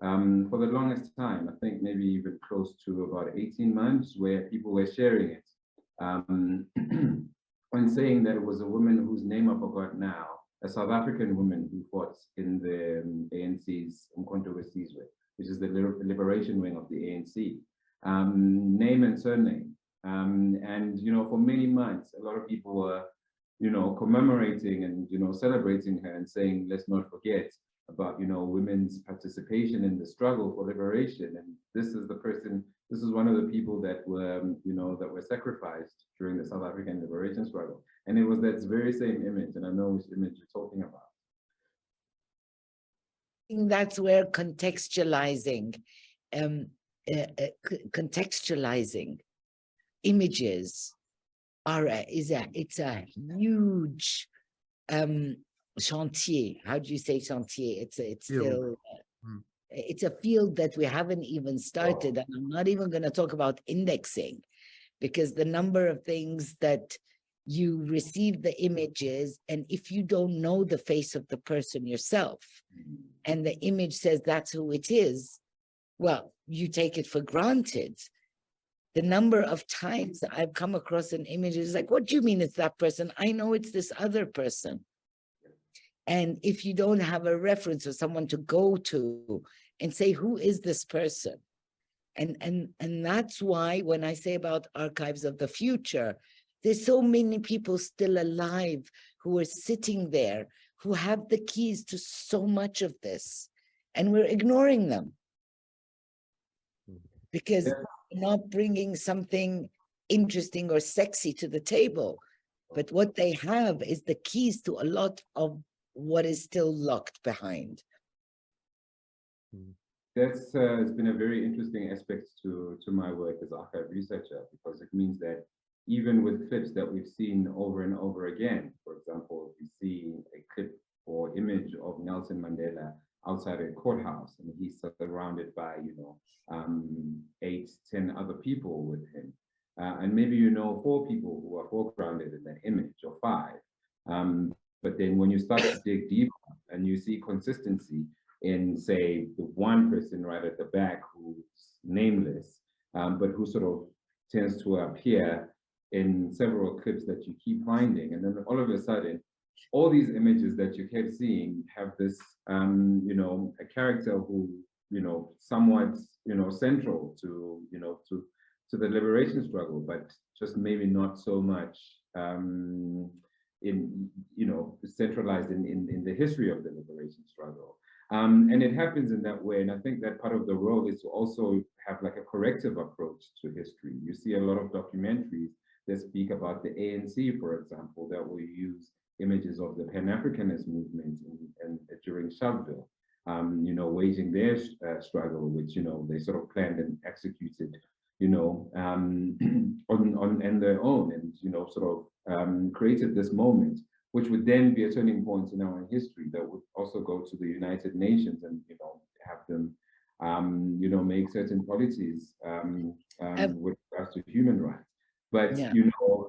for the longest time. I think maybe even close to about 18 months, where people were sharing it and saying that it was a woman whose name I forgot now, a South African woman who fought in the ANC's Umkhonto weSizwe, which is the liberation wing of the ANC. Name and surname. And, you know, for many months, a lot of people were, you know, commemorating and, you know, celebrating her and saying, let's not forget about, you know, women's participation in the struggle for liberation. And this is the person, this is one of the people that were, you know, that were sacrificed during the South African liberation struggle. And it was that very same image, and I know which image you're talking about. That's where contextualizing images it's a huge chantier. How do you say chantier? It's still it's a field that we haven't even started. And I'm not even going to talk about indexing, because the number of things that you receive the images, and if you don't know the face of the person yourself, and the image says that's who it is, well, you take it for granted. The number of times that I've come across an image is like, what do you mean it's that person? I know it's this other person. And if you don't have a reference or someone to go to and say, who is this person? And that's why when I say about archives of the future, there's so many people still alive who are sitting there, who have the keys to so much of this, and we're ignoring them because they're not bringing something interesting or sexy to the table. But what they have is the keys to a lot of what is still locked behind. That's it's been a very interesting aspect to my work as archive researcher, because it means that even with clips that we've seen over and over again, for example, we see a clip or image of Nelson Mandela outside a courthouse, and he's surrounded by, you know, 8, 10 other people with him. And maybe, you know, 4 people who are foregrounded in that image, or 5. But then when you start to dig deeper and you see consistency in, say, the one person right at the back who's nameless, but who sort of tends to appear in several clips that you keep finding. And then all of a sudden, all these images that you kept seeing have this, you know, a character who, you know, somewhat, you know, central to, you know, to the liberation struggle, but just maybe not so much in, you know, centralized in the history of the liberation struggle. And it happens in that way. And I think that part of the role is to also have like a corrective approach to history. You see a lot of documentaries that speak about the ANC, for example, that will use images of the Pan-Africanist movement during Sharpeville, you know, waging their struggle, which, you know, they sort of planned and executed, you know, on their own, and, you know, sort of created this moment which would then be a turning point in our history that would also go to the United Nations and, have them, make certain policies with regards to human rights. But, Yeah.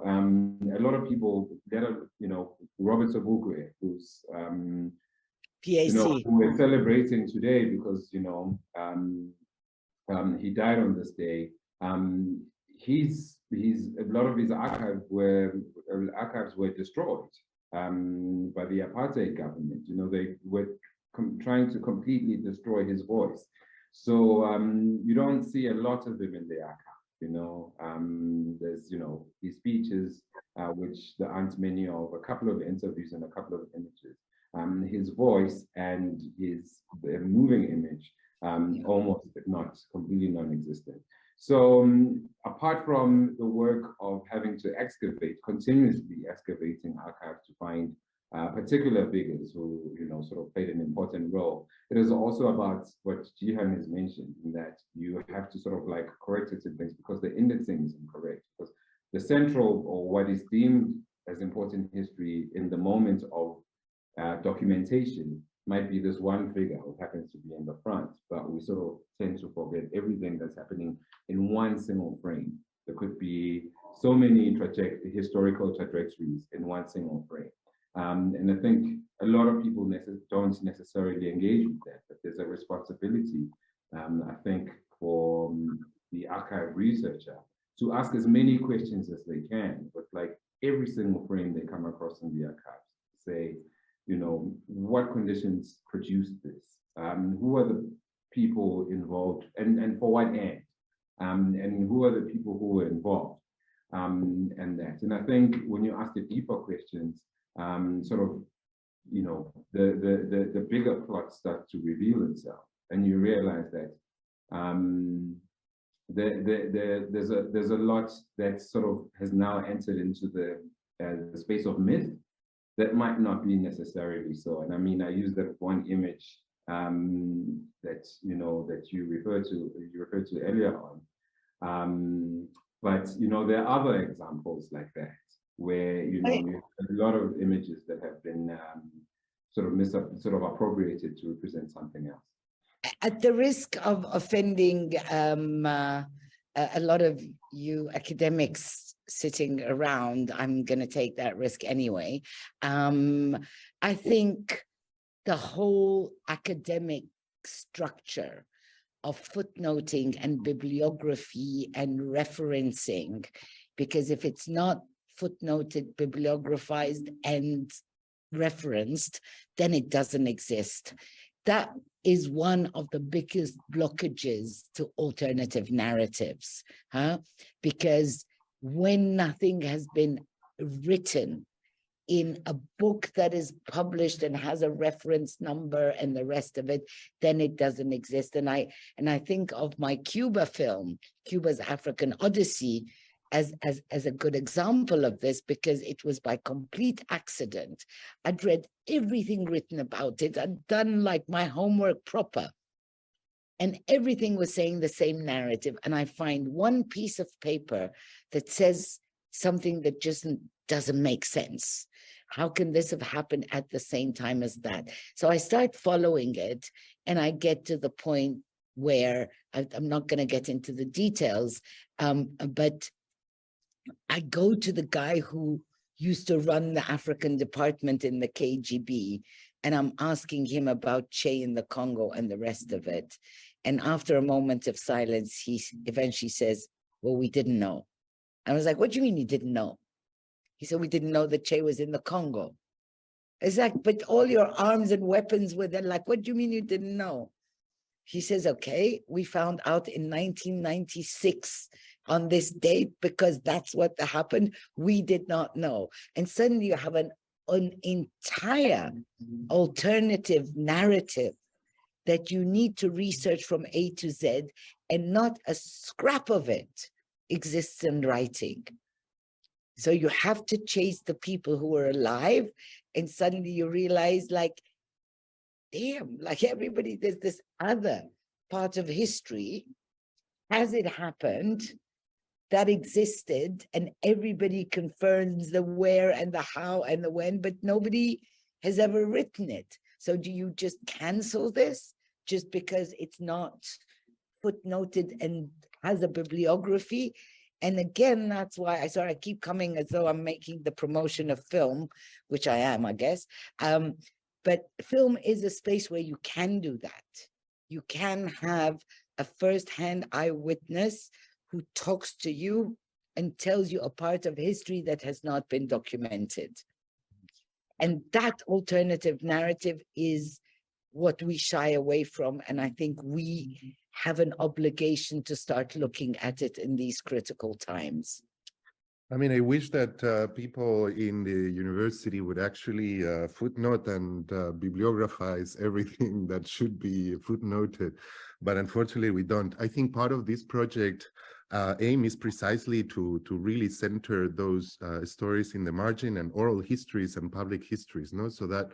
a lot of people, Robert Sobukwe, who's, PAC. who we're celebrating today because, he died on this day. He's a lot of his archives were destroyed by the apartheid government. They were trying to completely destroy his voice. So you don't see a lot of him in the archive. There's his speeches, which there aren't many of, a couple of interviews and a couple of images. His voice and his moving image, almost, if not completely non-existent. So apart from the work of having to continuously excavating archives to find particular figures who, sort of played an important role, it is also about what Jihan has mentioned, in that you have to sort of like correct certain things because the indexing is incorrect. Because the central, or what is deemed as important history in the moment of documentation, might be this one figure who happens to be in the front, but we sort of tend to forget everything that's happening in one single frame. There could be so many historical trajectories in one single frame. And I think a lot of people don't necessarily engage with that, but there's a responsibility, I think, for the archive researcher to ask as many questions as they can, but like every single frame they come across in the archives, say, what conditions produced this? Who are the people involved, and for what end? And who are the people who were involved? And that. And I think when you ask the deeper questions, sort of, the bigger plot starts to reveal itself, and you realize that there's a lot that sort of has now entered into the space of myth that might not be necessarily so. And I mean, I use that one image that you referred to earlier on. But there are other examples like that where you have a lot of images that have been sort of appropriated to represent something else. At the risk of offending a lot of you academics sitting around, I'm going to take that risk anyway. I think the whole academic structure of footnoting and bibliography and referencing, because if it's not footnoted, bibliographized, and referenced, then it doesn't exist. That is one of the biggest blockages to alternative narratives, because when nothing has been written in a book that is published and has a reference number and the rest of it, then it doesn't exist. And I think of my Cuba film, Cuba's African Odyssey, as a good example of this, because it was by complete accident. I'd read everything written about it. I'd done like my homework proper, and everything was saying the same narrative. And I find one piece of paper that says something that just doesn't make sense. How can this have happened at the same time as that? So I start following it, and I get to the point where I'm not going to get into the details, but I go to the guy who used to run the African department in the KGB, and I'm asking him about Che in the Congo and the rest of it. And after a moment of silence, he eventually says, well, we didn't know. I was like, what do you mean you didn't know? He said, we didn't know that Che was in the Congo. It's like, but all your arms and weapons were there. Like, what do you mean you didn't know? He says, okay, we found out in 1996 on this date because that's what happened. We did not know. And suddenly you have an entire alternative narrative that you need to research from A to Z, and not a scrap of it exists in writing. So you have to chase the people who are alive, and suddenly you realize, like, damn, like everybody, there's this other part of history. Has it happened? that existed, and everybody confirms the where and the how and the when, but nobody has ever written it. So do you just cancel this just because it's not footnoted and has a bibliography? And again, that's why I keep coming as though I'm making the promotion of film, which I am, I guess. But film is a space where you can do that. You can have a first-hand eyewitness who talks to you and tells you a part of history that has not been documented. And that alternative narrative is what we shy away from. And I think we have an obligation to start looking at it in these critical times. I mean, I wish that people in the university would actually footnote and bibliographize everything that should be footnoted, but unfortunately we don't. I think part of this project aim is precisely to really center those stories in the margin and oral histories and public histories, no? So that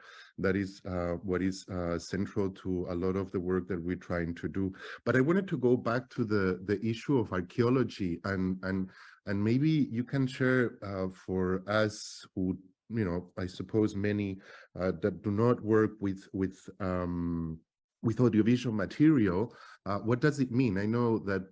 is what is central to a lot of the work that we're trying to do. But I wanted to go back to the issue of archaeology, and maybe you can share for us who, you know, I suppose many that do not work with audiovisual material, what does it mean? I know that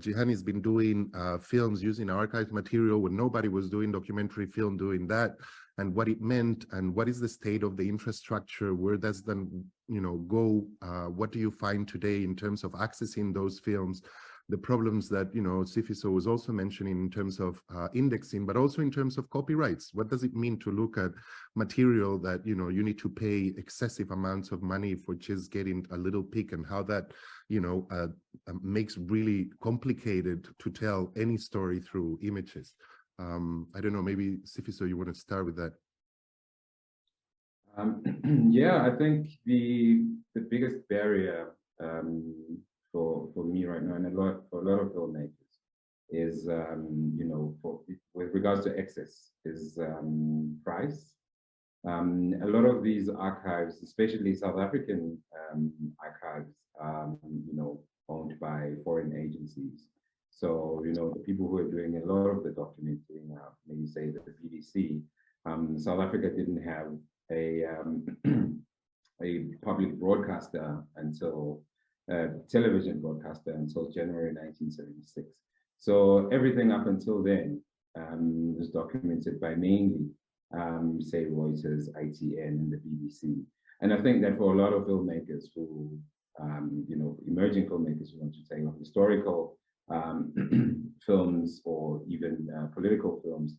Jihan has been doing films using archived material when nobody was doing documentary film doing that, and what it meant, and what is the state of the infrastructure, where does them, you know, go, what do you find today in terms of accessing those films, the problems that, you know, Sifiso was also mentioning in terms of indexing, but also in terms of copyrights. What does it mean to look at material that, you know, you need to pay excessive amounts of money for just getting a little peek, and how that, you know, makes really complicated to tell any story through images. I don't know, maybe Sifiso, you want to start with that? Yeah, I think the biggest barrier for me right now, and for a lot of filmmakers, is you know, with regards to access, is price. A lot of these archives, especially South African archives, you know, owned by foreign agencies. So, you know, the people who are doing a lot of the documenting, maybe say that the BBC, South Africa didn't have a public broadcaster until television broadcaster until January 1976. So everything up until then was documented by mainly, say, Reuters, ITN, and the BBC. And I think that for a lot of filmmakers who, you know, emerging filmmakers who want to take on historical films or even political films,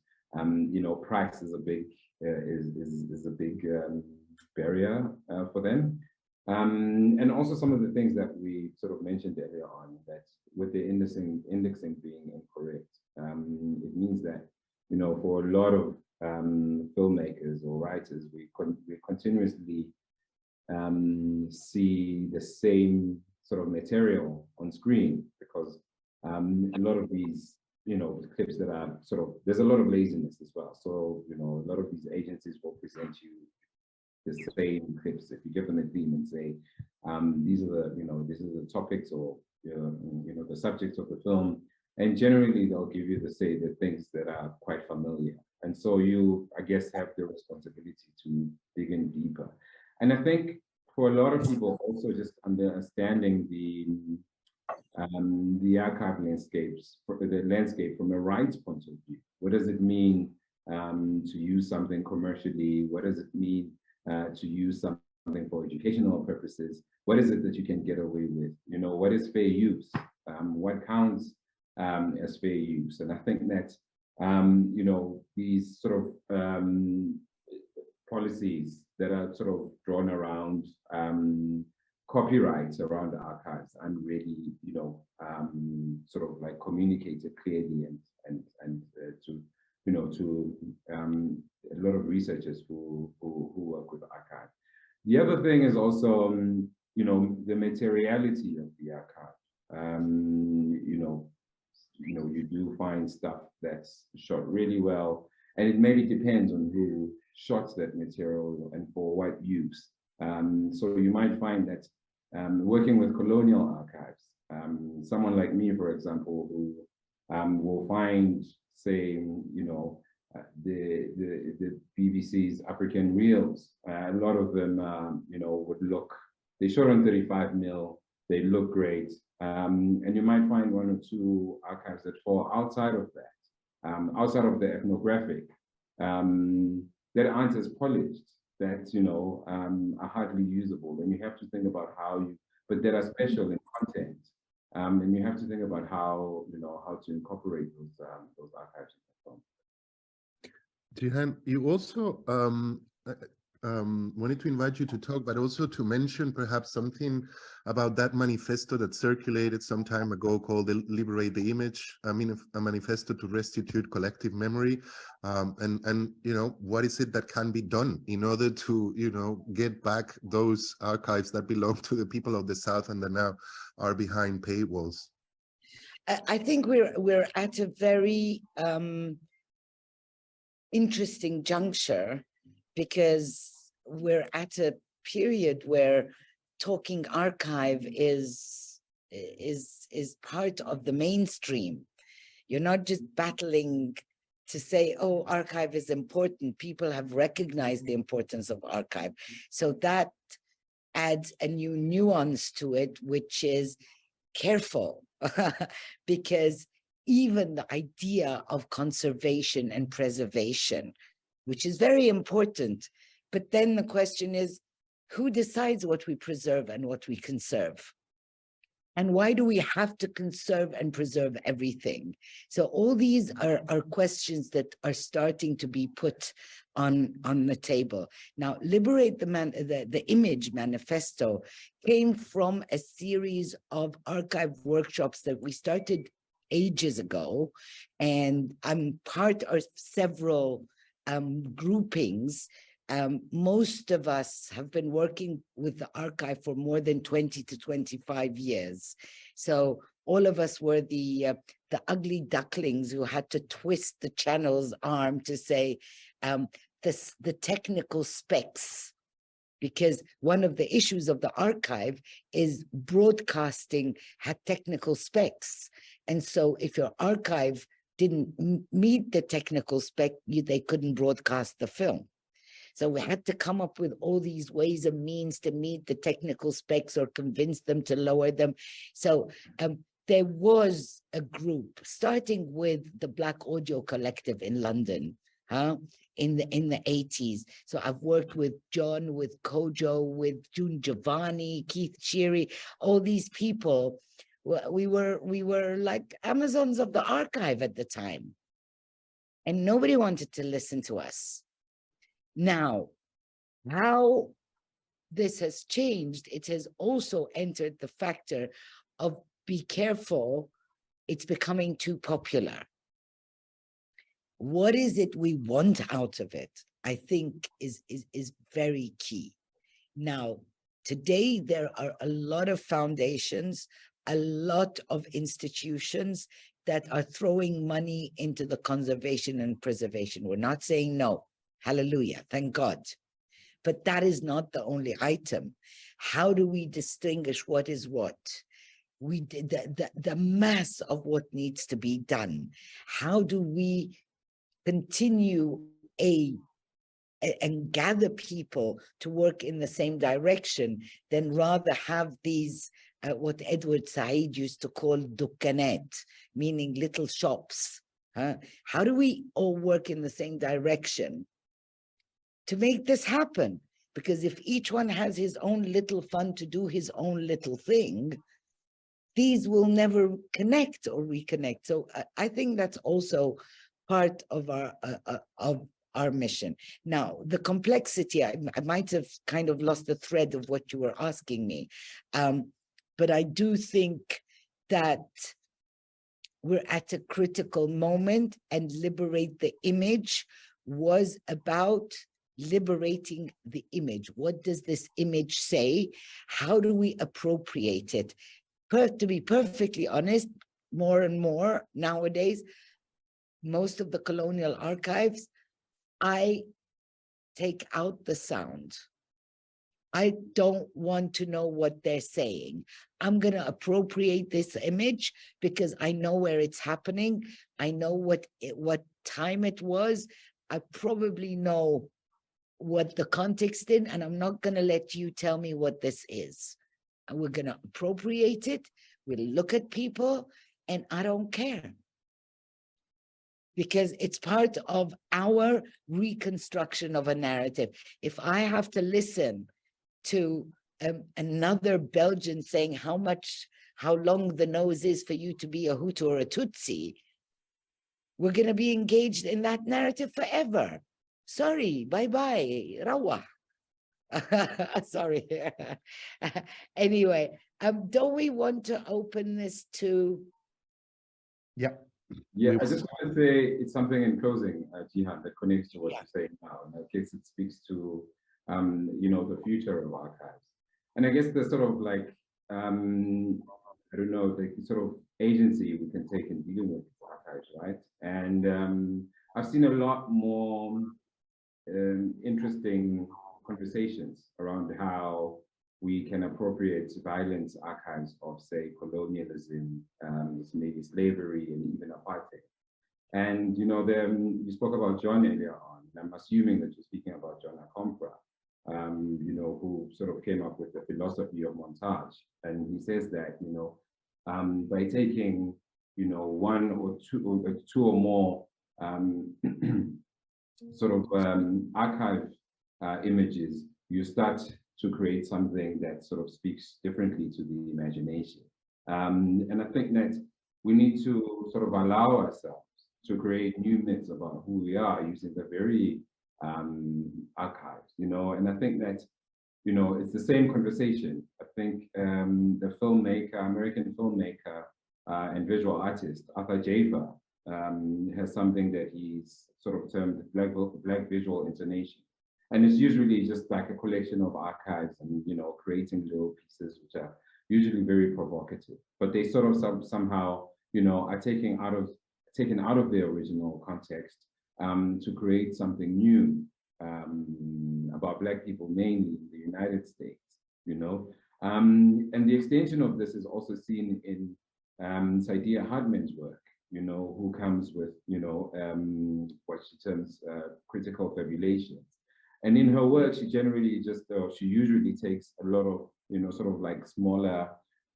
you know, price is a big barrier for them. And also some of the things that we sort of mentioned earlier on, that with the indexing being incorrect, it means that, you know, for a lot of filmmakers or writers, we continuously see the same sort of material on screen, because a lot of these, you know, clips that are sort of, there's a lot of laziness as well. So, you know, a lot of these agencies will present you the same clips. If you give them a theme and say, these are the, you know, this is the topics, or you know, the subjects of the film, and generally they'll give you the things that are quite familiar. And so you, I guess, have the responsibility to dig in deeper. And I think for a lot of people, also just understanding the archive landscapes, the landscape from a rights point of view. What does it mean to use something commercially? What does it mean to use something for educational purposes? What is it that you can get away with? You know, what is fair use? What counts as fair use? And I think that, you know, these sort of policies that are sort of drawn around copyrights around the archives and really, you know, sort of like communicated clearly and to, you know, to a lot of researchers who work with the archive. The other thing is also, you know, the materiality of the archive. You know, you do find stuff that's shot really well, and it maybe depends on who shot that material and for what use. So you might find that working with colonial archives, someone like me, for example, who will find, say, the BBC's African reels. A lot of them, would look, they shot on 35mm, they look great. And you might find one or two archives that fall outside of that, outside of the ethnographic, that aren't as polished, that, are hardly usable. And you have to think about how but that are special in content. And you have to think about how, how to incorporate those archives in the film. Jihan, you also wanted to invite you to talk, but also to mention perhaps something about that manifesto that circulated some time ago called Liberate the Image, a manifesto to restitute collective memory. And what is it that can be done in order to, get back those archives that belong to the people of the South and that now are behind paywalls? I think we're at a very interesting juncture, because we're at a period where talking archive is part of the mainstream. You're not just battling to say, oh, archive is important. People have recognized the importance of archive. So that adds a new nuance to it, which is careful, because even the idea of conservation and preservation, which is very important, but then the question is, who decides what we preserve and what we conserve? And why do we have to conserve and preserve everything? So all these are questions that are starting to be put on the table. Now, Liberate the Image manifesto came from a series of archive workshops that we started ages ago, and I'm part of several groupings. Most of us have been working with the archive for more than 20 to 25 years. So all of us were the ugly ducklings who had to twist the channel's arm to say the technical specs, because one of the issues of the archive is broadcasting had technical specs. And so if your archive didn't meet the technical spec, they couldn't broadcast the film. So we had to come up with all these ways and means to meet the technical specs or convince them to lower them. So there was a group, starting with the Black Audio Collective in London, in the 80s. So I've worked with John, with Kojo, with June Giovanni, Keith Sheary, all these people. We were like Amazons of the archive at the time, and nobody wanted to listen to us. Now, how this has changed, it has also entered the factor of be careful, it's becoming too popular. What is it we want out of it, I think is very key. Now, today, there are a lot of foundations, a lot of institutions that are throwing money into the conservation and preservation. We're not saying no. Hallelujah, thank God. But that is not the only item. How do we distinguish what is what? The mass of what needs to be done. How do we continue and gather people to work in the same direction than rather have these, what Edward Said used to call dukkanet, meaning little shops. How do we all work in the same direction to make this happen? Because if each one has his own little fund to do his own little thing, these will never connect or reconnect. So I think that's also part of our mission. Now, the complexity, I might have kind of lost the thread of what you were asking me, but I do think that we're at a critical moment, and Liberate the Image was about liberating the image. What does this image say? How do we appropriate it? To be perfectly honest, more and more nowadays, most of the colonial archives, I take out the sound. I don't want to know what they're saying. I'm going to appropriate this image because I know where it's happening. I know what time it was. I probably know what the context is, and I'm not going to let you tell me what this is. And we're going to appropriate it. We'll look at people, and I don't care. Because it's part of our reconstruction of a narrative. If I have to listen to another Belgian saying how long the nose is for you to be a Hutu or a Tutsi, we're going to be engaged in that narrative forever. Sorry, bye-bye, Rawah. Sorry. Anyway, don't we want to open this to... Yeah. Yeah, I just want to say it's something in closing, Jihan, that connects to what you're saying now. And I guess it speaks to, you know, the future of archives. And I guess the sort of like, I don't know, the sort of agency we can take in dealing with archives, right? And I've seen a lot more interesting conversations around how we can appropriate violence archives of, say, colonialism, maybe slavery, and even apartheid. And, you know, you spoke about John earlier on, and I'm assuming that you're speaking about John Akompra, you know, who sort of came up with the philosophy of montage. And he says that, you know, by taking, you know, one or two or more sort of archive images, you start to create something that sort of speaks differently to the imagination. And I think that we need to sort of allow ourselves to create new myths about who we are using the very archives, you know. And I think that, you know, it's the same conversation. I think the filmmaker, American filmmaker and visual artist, Arthur Javer, has something that he's sort of termed Black visual intonation. And it's usually just like a collection of archives and, you know, creating little pieces which are usually very provocative, but they sort of somehow, you know, are taken out of their original context to create something new about Black people, mainly in the United States, you know. And the extension of this is also seen in Saidiya Hardman's work, you know, who comes with, you know, what she terms critical fabulations. And in her work, she generally just, she usually takes a lot of, you know, sort of like smaller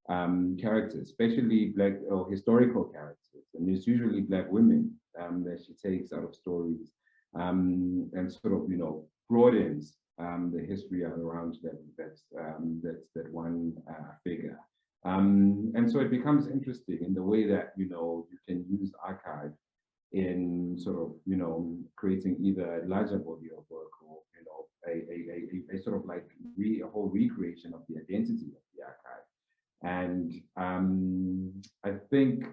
characters, especially Black or historical characters. And it's usually Black women that she takes out of stories and sort of, you know, broadens the history around that one figure. And so it becomes interesting in the way that, you know, you can use archive in sort of, you know, creating either a larger body of work or, you know, a sort of like a whole recreation of the identity of the archive. And I think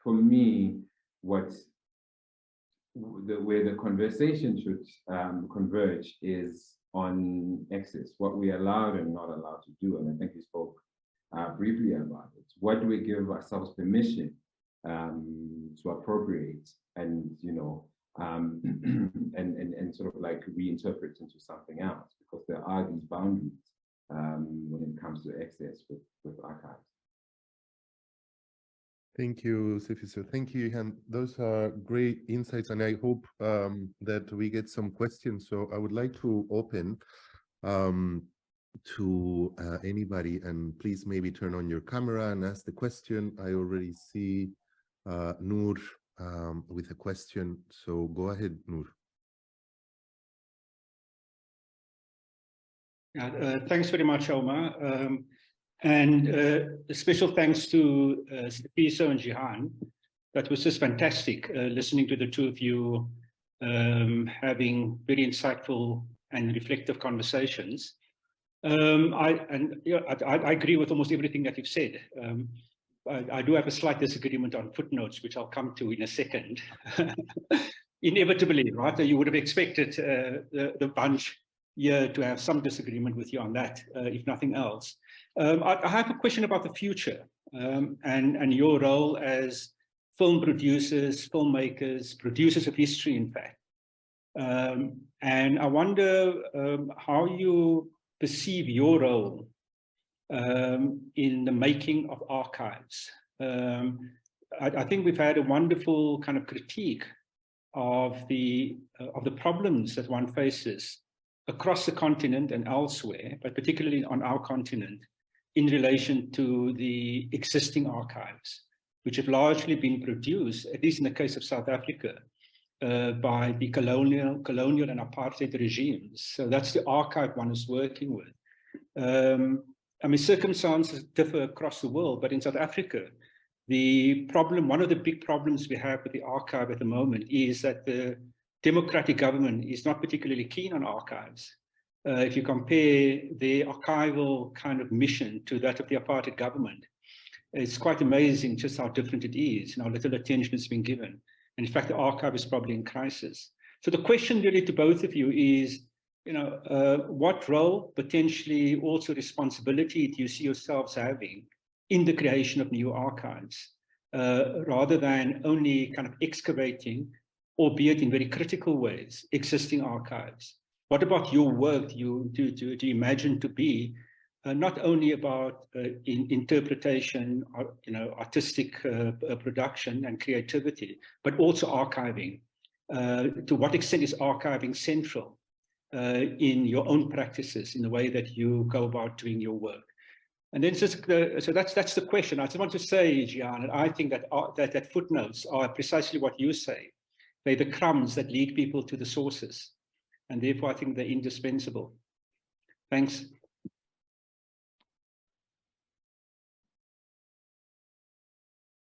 for me, where the conversation should converge is on access, what we are allowed and not allowed to do. And I think you spoke briefly about it. What do we give ourselves permission to appropriate and, you know, and sort of like reinterpret into something else, because there are these boundaries when it comes to access with archives. Thank you, Sifiso. Thank you, Ihan. Those are great insights, and I hope that we get some questions. So I would like to open to anybody, and please maybe turn on your camera and ask the question. I already see Noor with a question, so go ahead, Noor. Thanks very much, Omar. And a special thanks to Sifiso and Jihan. That was just fantastic, listening to the two of you having very insightful and reflective conversations. I agree with almost everything that you've said. I do have a slight disagreement on footnotes, which I'll come to in a second. Inevitably, right? You would have expected the bunch here to have some disagreement with you on that, if nothing else. I have a question about the future and your role as film producers, filmmakers, producers of history, in fact. And I wonder how you perceive your role in the making of archives. I think we've had a wonderful kind of critique of the problems that one faces across the continent and elsewhere, but particularly on our continent, in relation to the existing archives, which have largely been produced, at least in the case of South Africa, by the colonial and apartheid regimes. So that's the archive one is working with. I mean, circumstances differ across the world, but in South Africa, the problem, one of the big problems we have with the archive at the moment is that the democratic government is not particularly keen on archives. If you compare the archival kind of mission to that of the apartheid government, it's quite amazing just how different it is and how little attention has been given. And in fact, the archive is probably in crisis. So the question really to both of you is, what role, potentially also responsibility, do you see yourselves having in the creation of new archives, rather than only kind of excavating, albeit in very critical ways, existing archives? What about your work do you imagine to be not only about interpretation, artistic production and creativity, but also archiving? To what extent is archiving central in your own practices, in the way that you go about doing your work? And then so that's the question. I just want to say, Gian, I think that that footnotes are precisely what you say. They're the crumbs that lead people to the sources, and therefore I think they're indispensable. Thanks.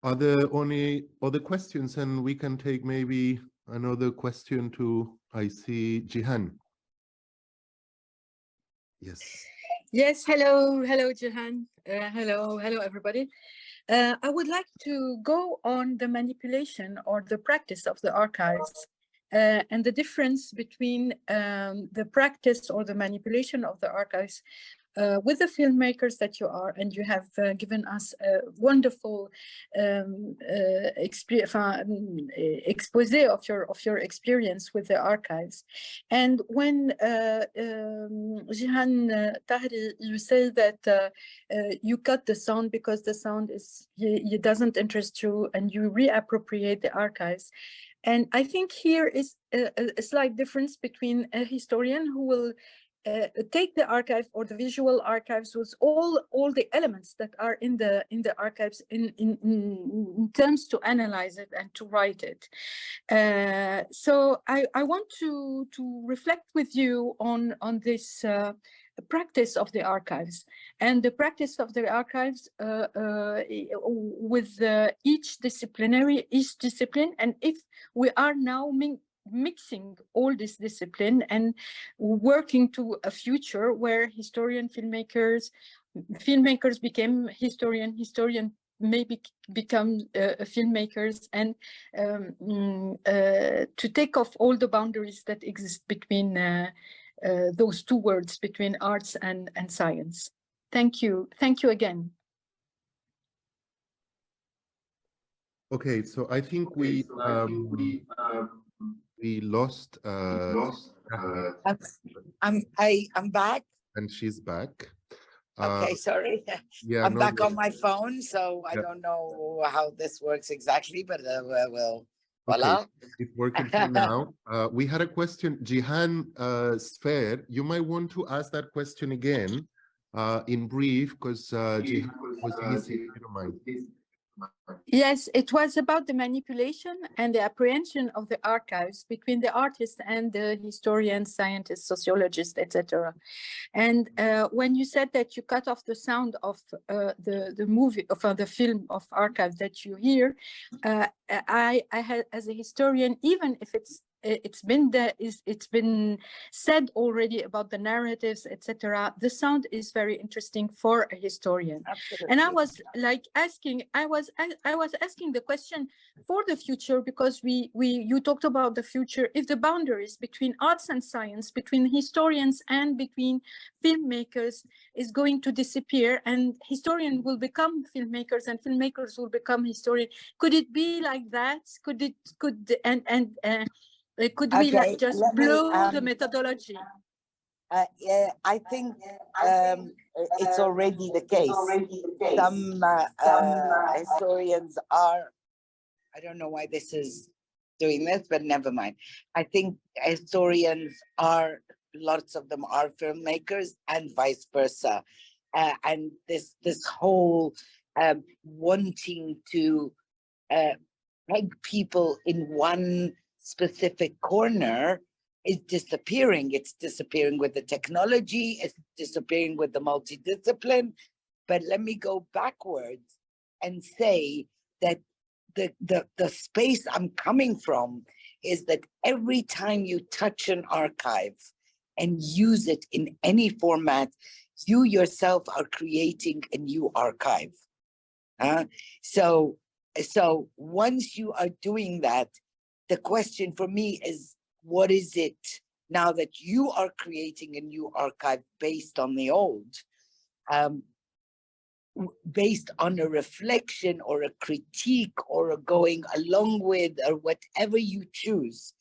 Are there any other questions? And we can take maybe another question to, I see Jihan. Yes. Yes, hello, Jihan. Hello, everybody. I would like to go on the manipulation or the practice of the archives and the difference between the practice or the manipulation of the archives with the filmmakers that you are, and you have given us a wonderful expose of your experience with the archives. And when Jihan Tahri, you say that you cut the sound because the sound it doesn't interest you, and you reappropriate the archives. And I think here is a slight difference between a historian who will take the archive or the visual archives with all the elements that are in the archives in terms to analyze it and to write it. So I want to reflect with you on this practice of the archives, and the practice of the archives with each discipline, and if we are now mixing all this discipline and working to a future where filmmakers became historian maybe become filmmakers, and to take off all the boundaries that exist between those two words, between arts and science. Thank you again. Okay, so I think we lost. I'm back. And she's back. Okay, sorry. Yeah, I'm back on my phone, so I don't know how this works exactly, but we'll. Voila. Okay, it's working for now. We had a question, Jihan Sphere. You might want to ask that question again in brief, because Jihan was missing, if you don't mind. Yes, it was about the manipulation and the apprehension of the archives between the artist and the historian, scientist, sociologist, etc. And when you said that you cut off the sound of the movie, of the film of archives that you hear, I had, as a historian, even if it's been said already about the narratives, etc. The sound is very interesting for a historian. Absolutely. And I was like asking the question for the future, because you talked about the future. If the boundaries between arts and science, between historians and between filmmakers is going to disappear, and historians will become filmmakers and filmmakers will become historians, could it be like that? Could we like just blow the methodology? Yeah, I think it's already the case. Some historians are, I don't know why this is doing this, but never mind. I think historians are, lots of them are filmmakers and vice versa. And this whole wanting to peg people in one specific corner is disappearing. It's disappearing with the technology, it's disappearing with the multidiscipline. But let me go backwards and say that the space I'm coming from is that every time you touch an archive and use it in any format, you yourself are creating a new archive. So once you are doing that, the question for me is, what is it now that you are creating a new archive based on the old? Based on a reflection or a critique or a going along with or whatever you choose.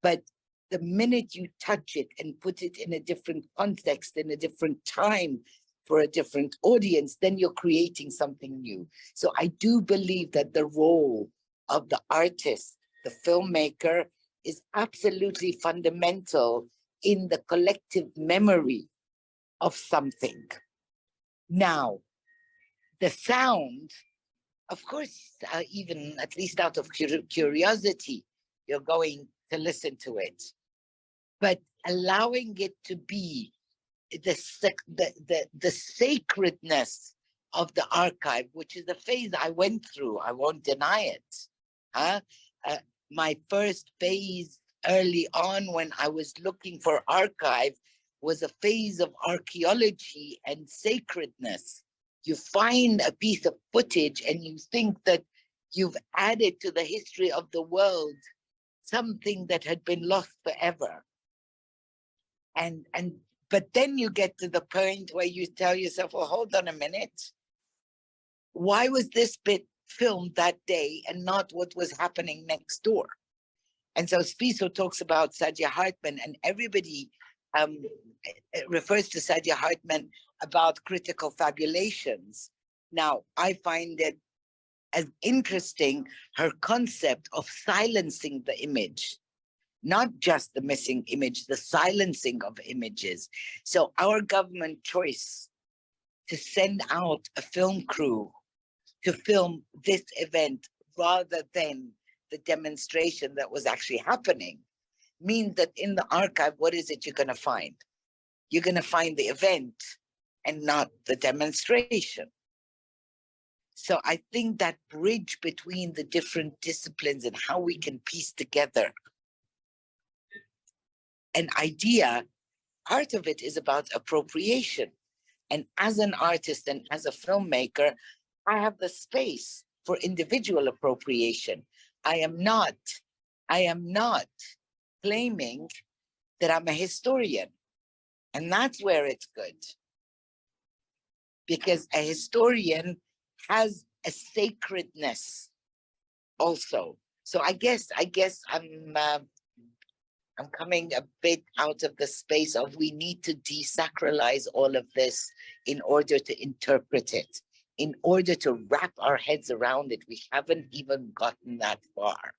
But the minute you touch it and put it in a different context, in a different time, for a different audience, then you're creating something new. So I do believe that the role of the artist, the filmmaker, is absolutely fundamental in the collective memory of something. Now, the sound, of course, even at least out of curiosity, you're going to listen to it. But allowing it to be the sacredness of the archive, which is a phase I went through, I won't deny it. My first phase early on when I was looking for archive was a phase of archaeology and sacredness. You find a piece of footage and you think that you've added to the history of the world something that had been lost forever. But then you get to the point where you tell yourself, well, hold on a minute. Why was this bit filmed that day and not what was happening next door? And so Spiso talks about Saidiya Hartman, and everybody refers to Saidiya Hartman about critical fabulations. Now, I find it as interesting, her concept of silencing the image, not just the missing image, the silencing of images. So our government choice to send out a film crew to film this event rather than the demonstration that was actually happening means that in the archive, what is it you're going to find? You're going to find the event and not the demonstration. So I think that bridge between the different disciplines and how we can piece together an idea, part of it is about appropriation. And as an artist and as a filmmaker, I have the space for individual appropriation. I am not claiming that I'm a historian. And that's where it's good. Because a historian has a sacredness also. So I guess I'm coming a bit out of the space of we need to desacralize all of this in order to interpret it, in order to wrap our heads around it. We haven't even gotten that far.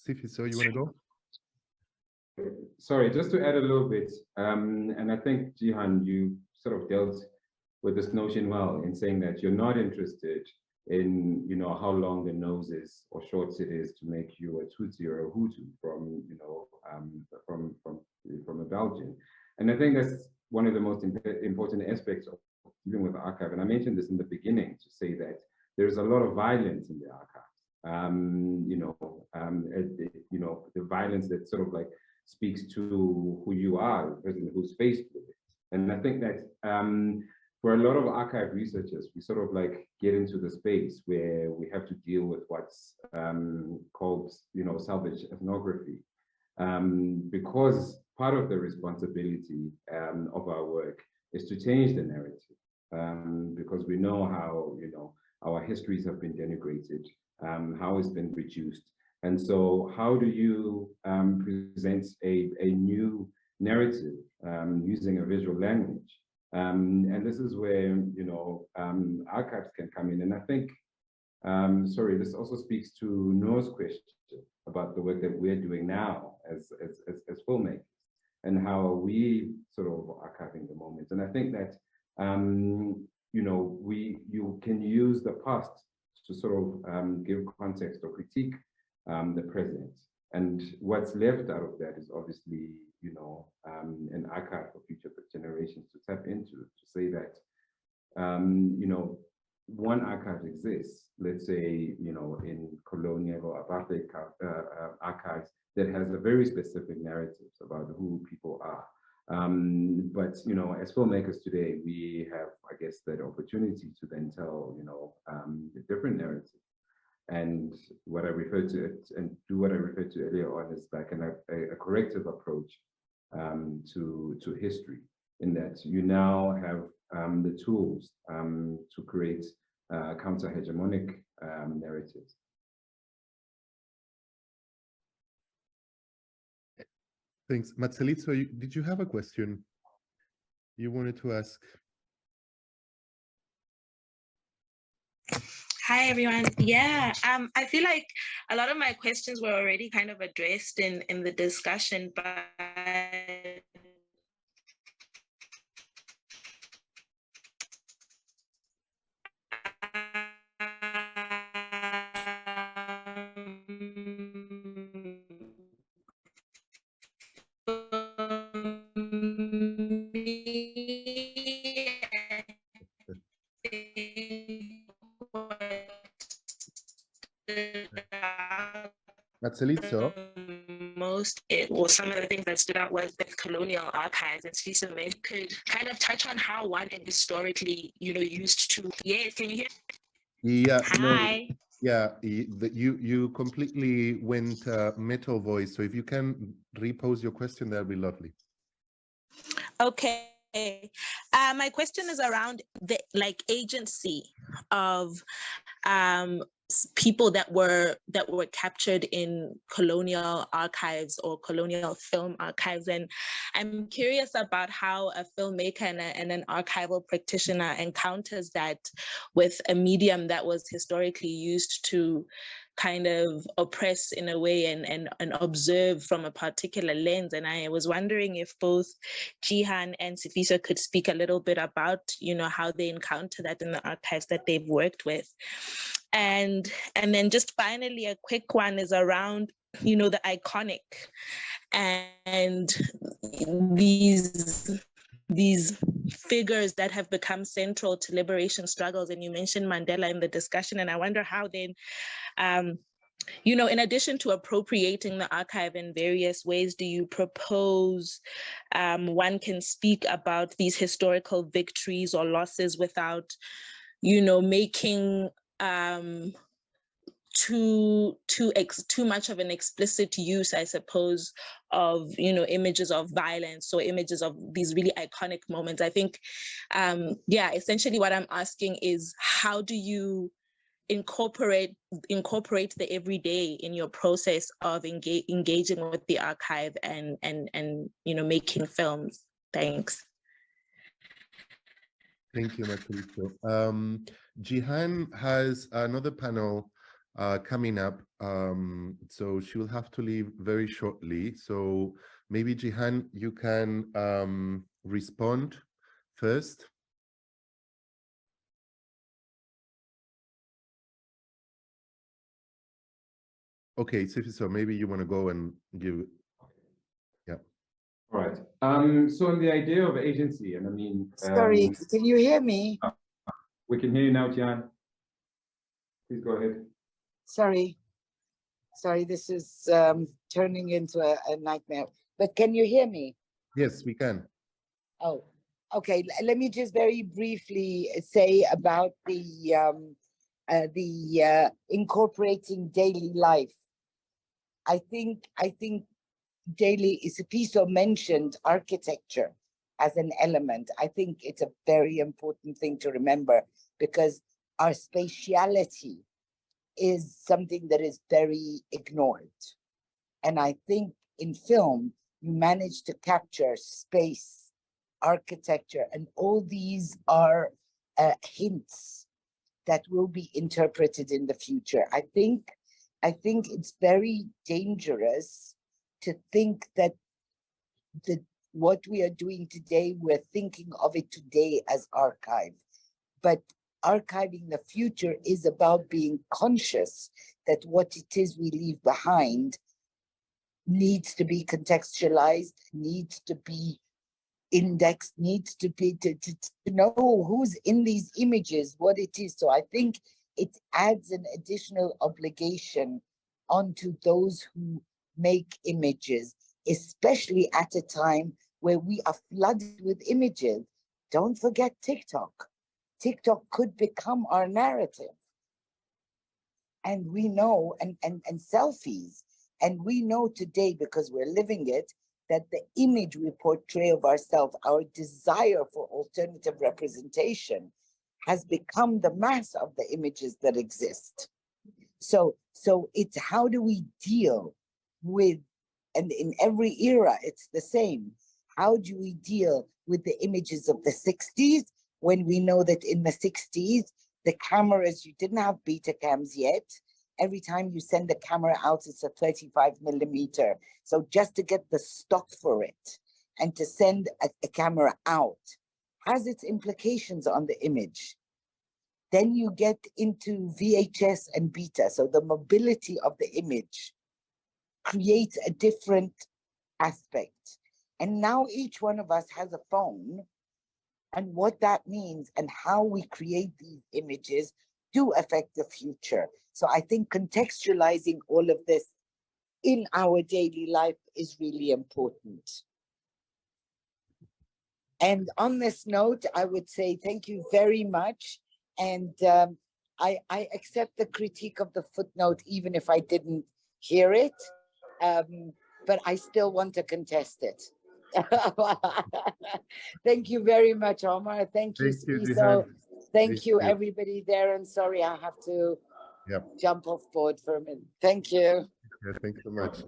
Sifi, so you want to go? Sorry, just to add a little bit, and I think, Jihan, you sort of dealt with this notion well in saying that you're not interested in, how long the nose is or short it is to make you a Tutsi or a Hutu from, from a Belgian. And I think that's one of the most important aspects of dealing with the archive. And I mentioned this in the beginning to say that there's a lot of violence in the archive. The violence that sort of like speaks to who you are, the person who's faced with it. And I think that for a lot of archive researchers, we sort of like get into the space where we have to deal with what's called, salvage ethnography, because part of the responsibility of our work is to change the narrative, because we know how, our histories have been denigrated, how it's been reduced. And so how do you present a new narrative using a visual language? And this is where, you know, archives can come in. And I think, sorry, this also speaks to Noah's question about the work that we're doing now as filmmakers, and how are we sort of archiving the moment. And I think that, you know, you can use the past to sort of give context or critique the present. And what's left out of that is obviously, you know, an archive for future generations to tap into, to say that, you know, one archive exists, let's say, you know, in colonial or apartheid archives that has a very specific narratives about who people are. But, you know, as filmmakers today, we have, I guess, that opportunity to then tell, you know, the different narratives. And what I referred to it, and do what I referred to earlier on, is like a corrective approach to history, in that you now have the tools to create counter-hegemonic narratives. Thanks. Marcelito, did you have a question you wanted to ask? Hi, everyone. Yeah, I feel like a lot of my questions were already kind of addressed in the discussion, but Marcelito? most, well, some of the things that stood out was the colonial archives, and Cecil could kind of touch on how one is historically, you know, used to. Yes, can you hear? Yeah. Hi. No, yeah, you completely went metal voice. So if you can repose your question, that'd be lovely. Okay. My question is around the agency of people that were captured in colonial archives or colonial film archives, and I'm curious about how a filmmaker and an archival practitioner encounters that with a medium that was historically used to kind of oppress in a way and observe from a particular lens. And I was wondering if both Jihan and Sifiso could speak a little bit about, you know, how they encounter that in the archives that they've worked with. And then just finally, a quick one is around, you know, the iconic and these figures that have become central to liberation struggles. And you mentioned Mandela in the discussion, and I wonder how then, you know, in addition to appropriating the archive in various ways, do you propose one can speak about these historical victories or losses without, you know, making too much of an explicit use, I suppose, of, you know, images of violence or images of these really iconic moments? I think, yeah, essentially what I'm asking is, how do you incorporate the everyday in your process of engaging with the archive and you know, making films? Thanks. Thank you, Marcelito. Jihan has another panel coming up, so she will have to leave very shortly. So maybe Jihan, you can respond first. Okay, so maybe you want to go and give. Yeah. All right. So on the idea of agency, and I mean, Sorry, can you hear me? we can hear you now, Tian. Please go ahead. Sorry, this is turning into a nightmare. But can you hear me? Yes, we can. Oh, okay. Let me just very briefly say about the incorporating daily life. I think daily, Sifiso mentioned architecture as an element. I think it's a very important thing to remember, because our spatiality is something that is very ignored. And I think in film, you manage to capture space, architecture, and all these are hints that will be interpreted in the future. I think it's very dangerous to think that what we are doing today, we're thinking of it today as archive. But archiving the future is about being conscious that what it is we leave behind needs to be contextualized, needs to be indexed, needs to be to know who's in these images, what it is. So I think it adds an additional obligation onto those who make images, especially at a time where we are flooded with images. Don't forget TikTok. TikTok could become our narrative. And we know, and selfies. And we know today, because we're living it, that the image we portray of ourselves, our desire for alternative representation, has become the mass of the images that exist. So it's how do we deal with, and in every era, it's the same. How do we deal with the images of the 60s when we know that in the 60s, the cameras, you didn't have beta cams yet. Every time you send the camera out, it's a 35mm. So just to get the stock for it and to send a camera out has its implications on the image. Then you get into VHS and beta. So the mobility of the image creates a different aspect. And now each one of us has a phone, and what that means and how we create these images do affect the future. So I think contextualizing all of this in our daily life is really important. And on this note, I would say thank you very much. And I accept the critique of the footnote, even if I didn't hear it, but I still want to contest it. Thank you very much, Omar. Thank you, Spiso. Thank you, everybody there. And sorry, I have to jump off board for a minute. Thank you. Yeah, thank you so much.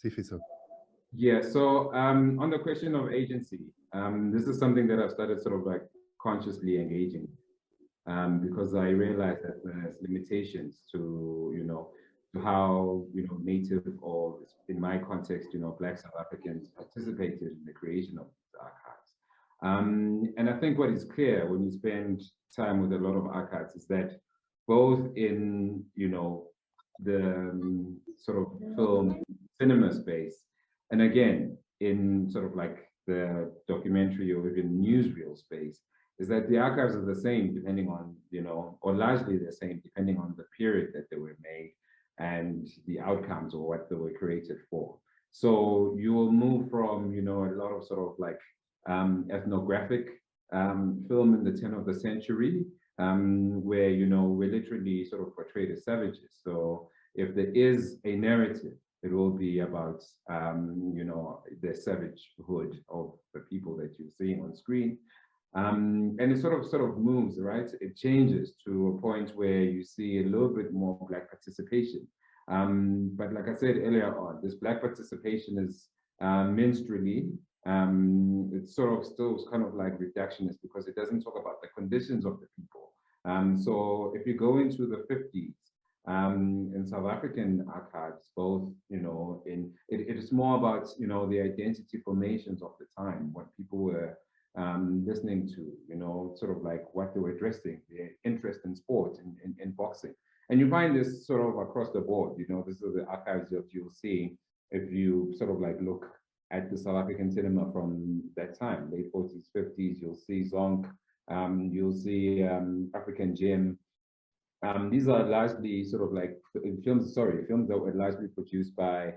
Sifiso. Yeah, so on the question of agency, this is something that I've started sort of like consciously engaging because I realized that there's limitations to, to how, Native, or in my context, Black South Africans participated in the creation of the archives. And I think what is clear when you spend time with a lot of archives is that both in, the sort of film cinema space, and again, in sort of like the documentary or even newsreel space, is that the archives are the same depending on, or largely the same depending on the period that they were made and the outcomes or what they were created for. So you will move from, a lot of sort of like ethnographic film in the turn of the century, where, we're literally sort of portrayed as savages. So if there is a narrative, it will be about, the savagehood of the people that you're seeing on screen. And it sort of moves, right? It changes to a point where you see a little bit more Black participation. But like I said earlier on, this Black participation is minstrelly. It's sort of still kind of like reductionist because it doesn't talk about the conditions of the people. So if you go into the 50s, in South African archives, both, it is more about, the identity formations of the time, what people were listening to, sort of like what they were dressing, their interest in sport and in boxing. And you find this sort of across the board, this is the archives that you'll see if you sort of like look at the South African cinema from that time, late 40s, 50s, you'll see Zonk, you'll see African Gem. These are largely sort of like films that were largely produced by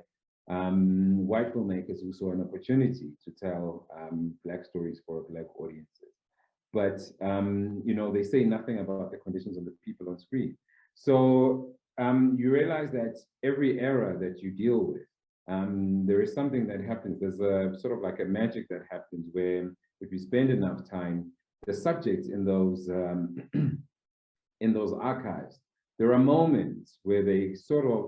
white filmmakers who saw an opportunity to tell Black stories for Black audiences. But, they say nothing about the conditions of the people on screen. So you realize that every era that you deal with, there is something that happens. There's a sort of like a magic that happens where if you spend enough time, the subjects in those in those archives, there are moments where they sort of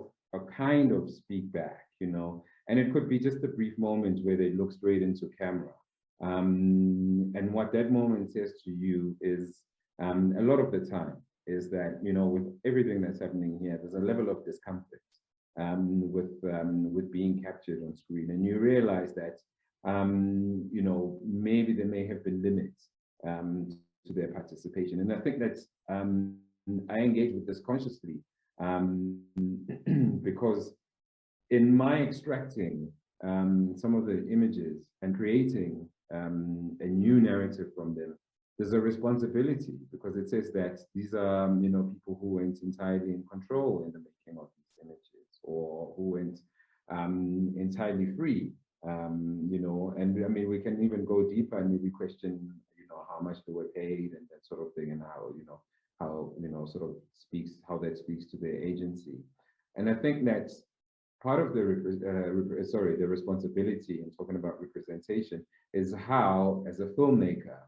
kind of speak back, you know, and it could be just a brief moment where they look straight into camera. And what that moment says to you is, a lot of the time, is that, you know, with everything that's happening here, there's a level of discomfort with being captured on screen. And you realize that, you know, maybe there may have been limits to their participation. And I think that's, I engage with this consciously because in my extracting some of the images and creating a new narrative from them, there's a responsibility, because it says that these are, you know, people who weren't entirely in control in the making of these images, or who weren't entirely free, you know. And I mean, we can even go deeper and maybe question, you know, how much they were paid and that sort of thing, and how, you know, sort of how that speaks to their agency. And I think that part of the responsibility in talking about representation is how, as a filmmaker,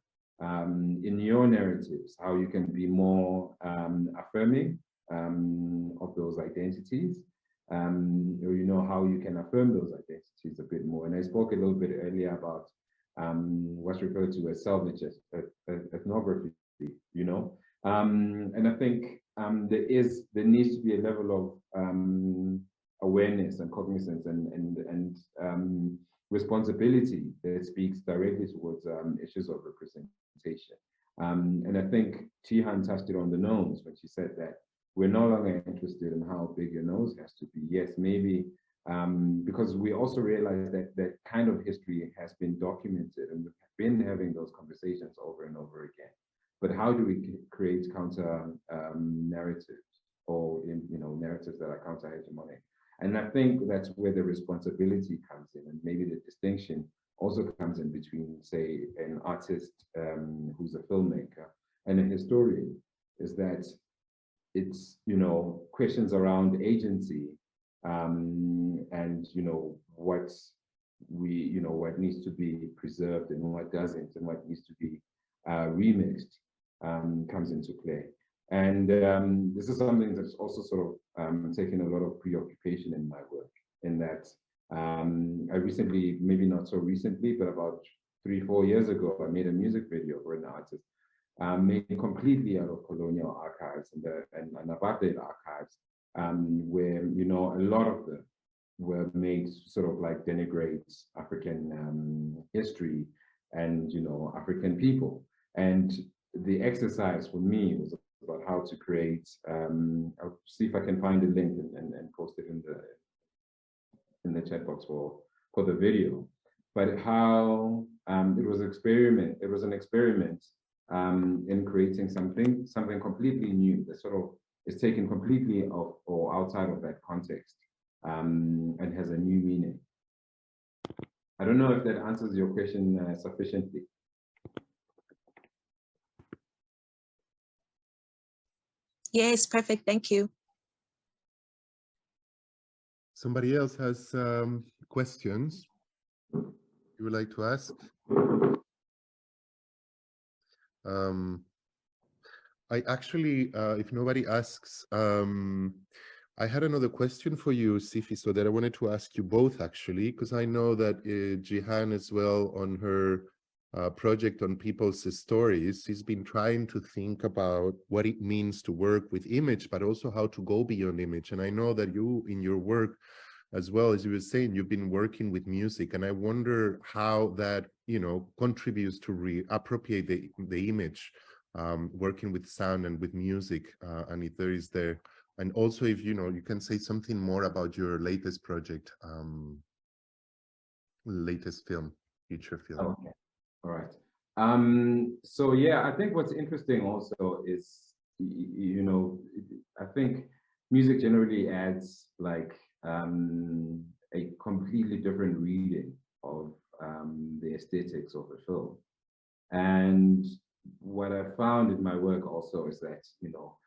in your narratives, how you can be more affirming of those identities, or, you know, how you can affirm those identities a bit more. And I spoke a little bit earlier about what's referred to as salvage ethnography, you know. And I think there needs to be a level of awareness and cognizance and responsibility that speaks directly towards issues of representation. And I think Tihan touched it on the nose when she said that we're no longer interested in how big your nose has to be. Yes, maybe because we also realize that that kind of history has been documented, and we've been having those conversations over and over again. But how do we create counter narratives, or, you know, narratives that are counter hegemonic? And I think that's where the responsibility comes in, and maybe the distinction also comes in between, say, an artist who's a filmmaker and a historian, is that it's, you know, questions around agency and, you know, what needs to be preserved and what doesn't, and what needs to be remixed comes into play. And this is something that's also sort of taken a lot of preoccupation in my work, in that I recently, maybe not so recently, but about 3-4 years ago, I made a music video for an artist made completely out of colonial archives and apartheid archives, where, you know, a lot of them were made sort of like denigrate African history and, you know, African people. And the exercise for me was about how to create, I'll see if I can find a link and post it in the chat box for the video, but how it was an experiment in creating something completely new that sort of is taken completely off or outside of that context, and has a new meaning. I don't know if that answers your question sufficiently. Yes, perfect. Thank you. Somebody else has questions you would like to ask? I actually, if nobody asks, I had another question for you, Sifi, so that I wanted to ask you both, actually, because I know that Jihan as well, on her project on people's stories, she's been trying to think about what it means to work with image, but also how to go beyond image. And I know that you, in your work, as well as you were saying, you've been working with music, and I wonder how that, you know, contributes to reappropriate the image, working with sound and with music, and if there is there, and also if, you know, you can say something more about your latest project, latest film, feature film. Okay, all right. So yeah, I think what's interesting also is, you know, I think music generally adds like a completely different reading of the aesthetics of the film. And what I found in my work also is that, you know,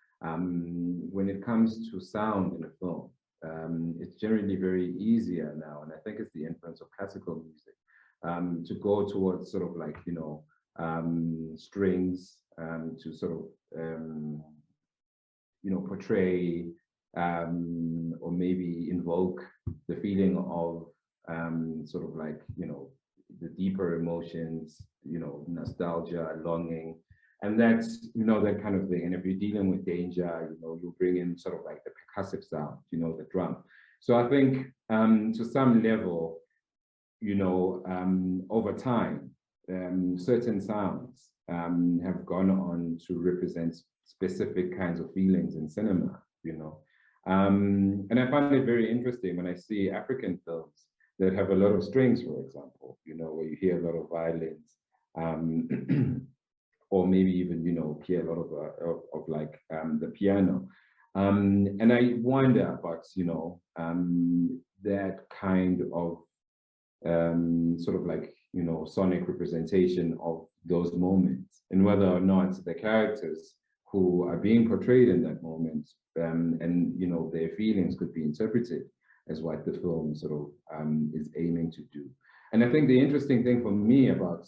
when it comes to sound in a film, it's generally very easier now, and I think it's the influence of classical music, to go towards sort of like, you know, strings, to sort of portray or maybe invoke the feeling of sort of like, the deeper emotions, nostalgia, longing, and that's, that kind of thing. And if you're dealing with danger, you bring in sort of like the percussive sound, the drum. So I think to some level, over time, certain sounds have gone on to represent specific kinds of feelings in cinema, and I find it very interesting when I see African films that have a lot of strings, for example, where you hear a lot of violins, or maybe even, hear a lot of like the piano. And I wonder about, that kind of sort of like, sonic representation of those moments, and whether or not the characters who are being portrayed in that moment, and their feelings could be interpreted as what the film sort of is aiming to do. And I think the interesting thing for me about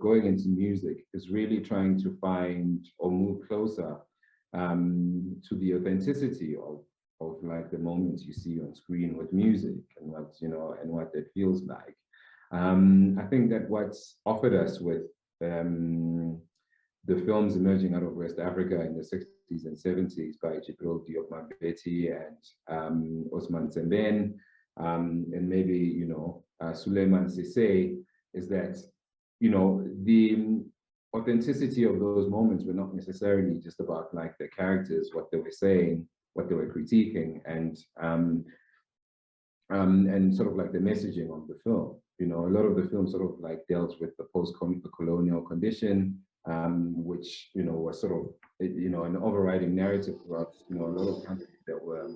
going into music is really trying to find or move closer to the authenticity of like the moments you see on screen with music, and what, and what it feels like. I think that what's offered us with the films emerging out of West Africa in the 60s and 70s by Joburg and Ousmane Sembène, and maybe, Suleiman Sisse, is that, the authenticity of those moments were not necessarily just about like the characters, what they were saying, what they were critiquing, and sort of like the messaging of the film. A lot of the film sort of like dealt with the post-colonial condition, which, was sort of, an overriding narrative throughout, a lot of countries that were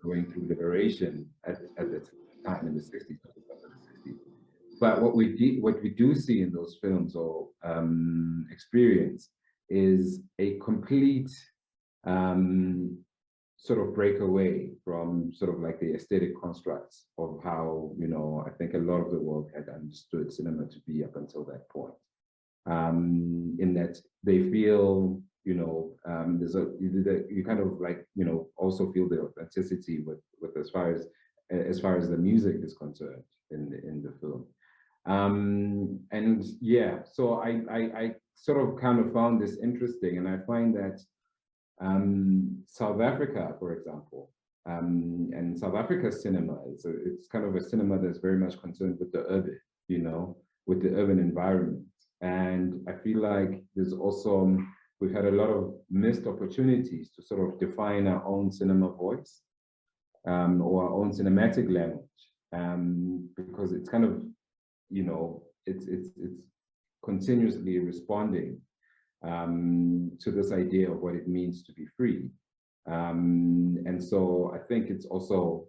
going through liberation at the time in the 60s. But what we do see in those films or experience is a complete sort of breakaway from sort of like the aesthetic constructs of how, I think a lot of the world had understood cinema to be up until that point. In that they feel, there's you kind of like, also feel the authenticity with as far as the music is concerned in the film. And yeah, so I sort of kind of found this interesting, and I find that South Africa, for example, and South Africa's cinema, it's kind of a cinema that's very much concerned with the urban, with the urban environment. And I feel like there's also, we've had a lot of missed opportunities to sort of define our own cinema voice, or our own cinematic language, because it's kind of, it's continuously responding to this idea of what it means to be free. And so I think it's also,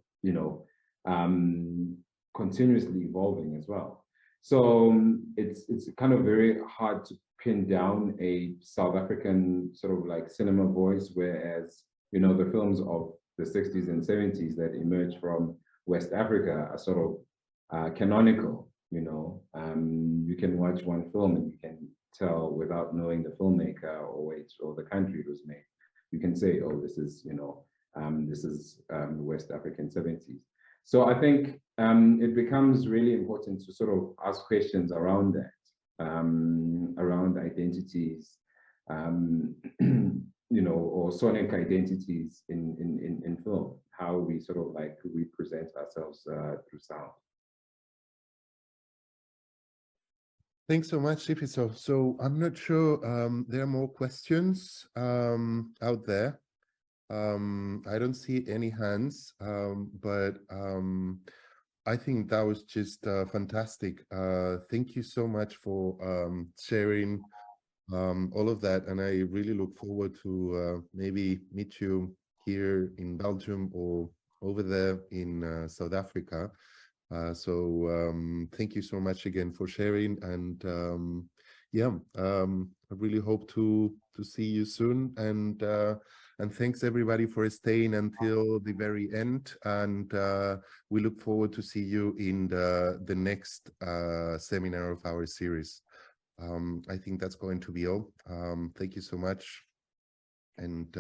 continuously evolving as well. So it's kind of very hard to pin down a South African sort of like cinema voice, whereas, the films of the 60s and 70s that emerged from West Africa are sort of canonical. You can watch one film and you can tell without knowing the filmmaker or the country it was made. You can say, oh, this is, this is the West African 70s. So I think it becomes really important to sort of ask questions around that, around identities, or sonic identities in film, how we sort of like represent ourselves through sound. Thanks so much, Sifiso. So I'm not sure there are more questions out there. I don't see any hands, but I think that was just fantastic. Thank you so much for sharing all of that, and I really look forward to maybe meet you here in Belgium or over there in South Africa. So thank you so much again for sharing, and I really hope to see you soon, and thanks everybody for staying until the very end, and we look forward to see you in the next seminar of our series. I think that's going to be all. Thank you so much, and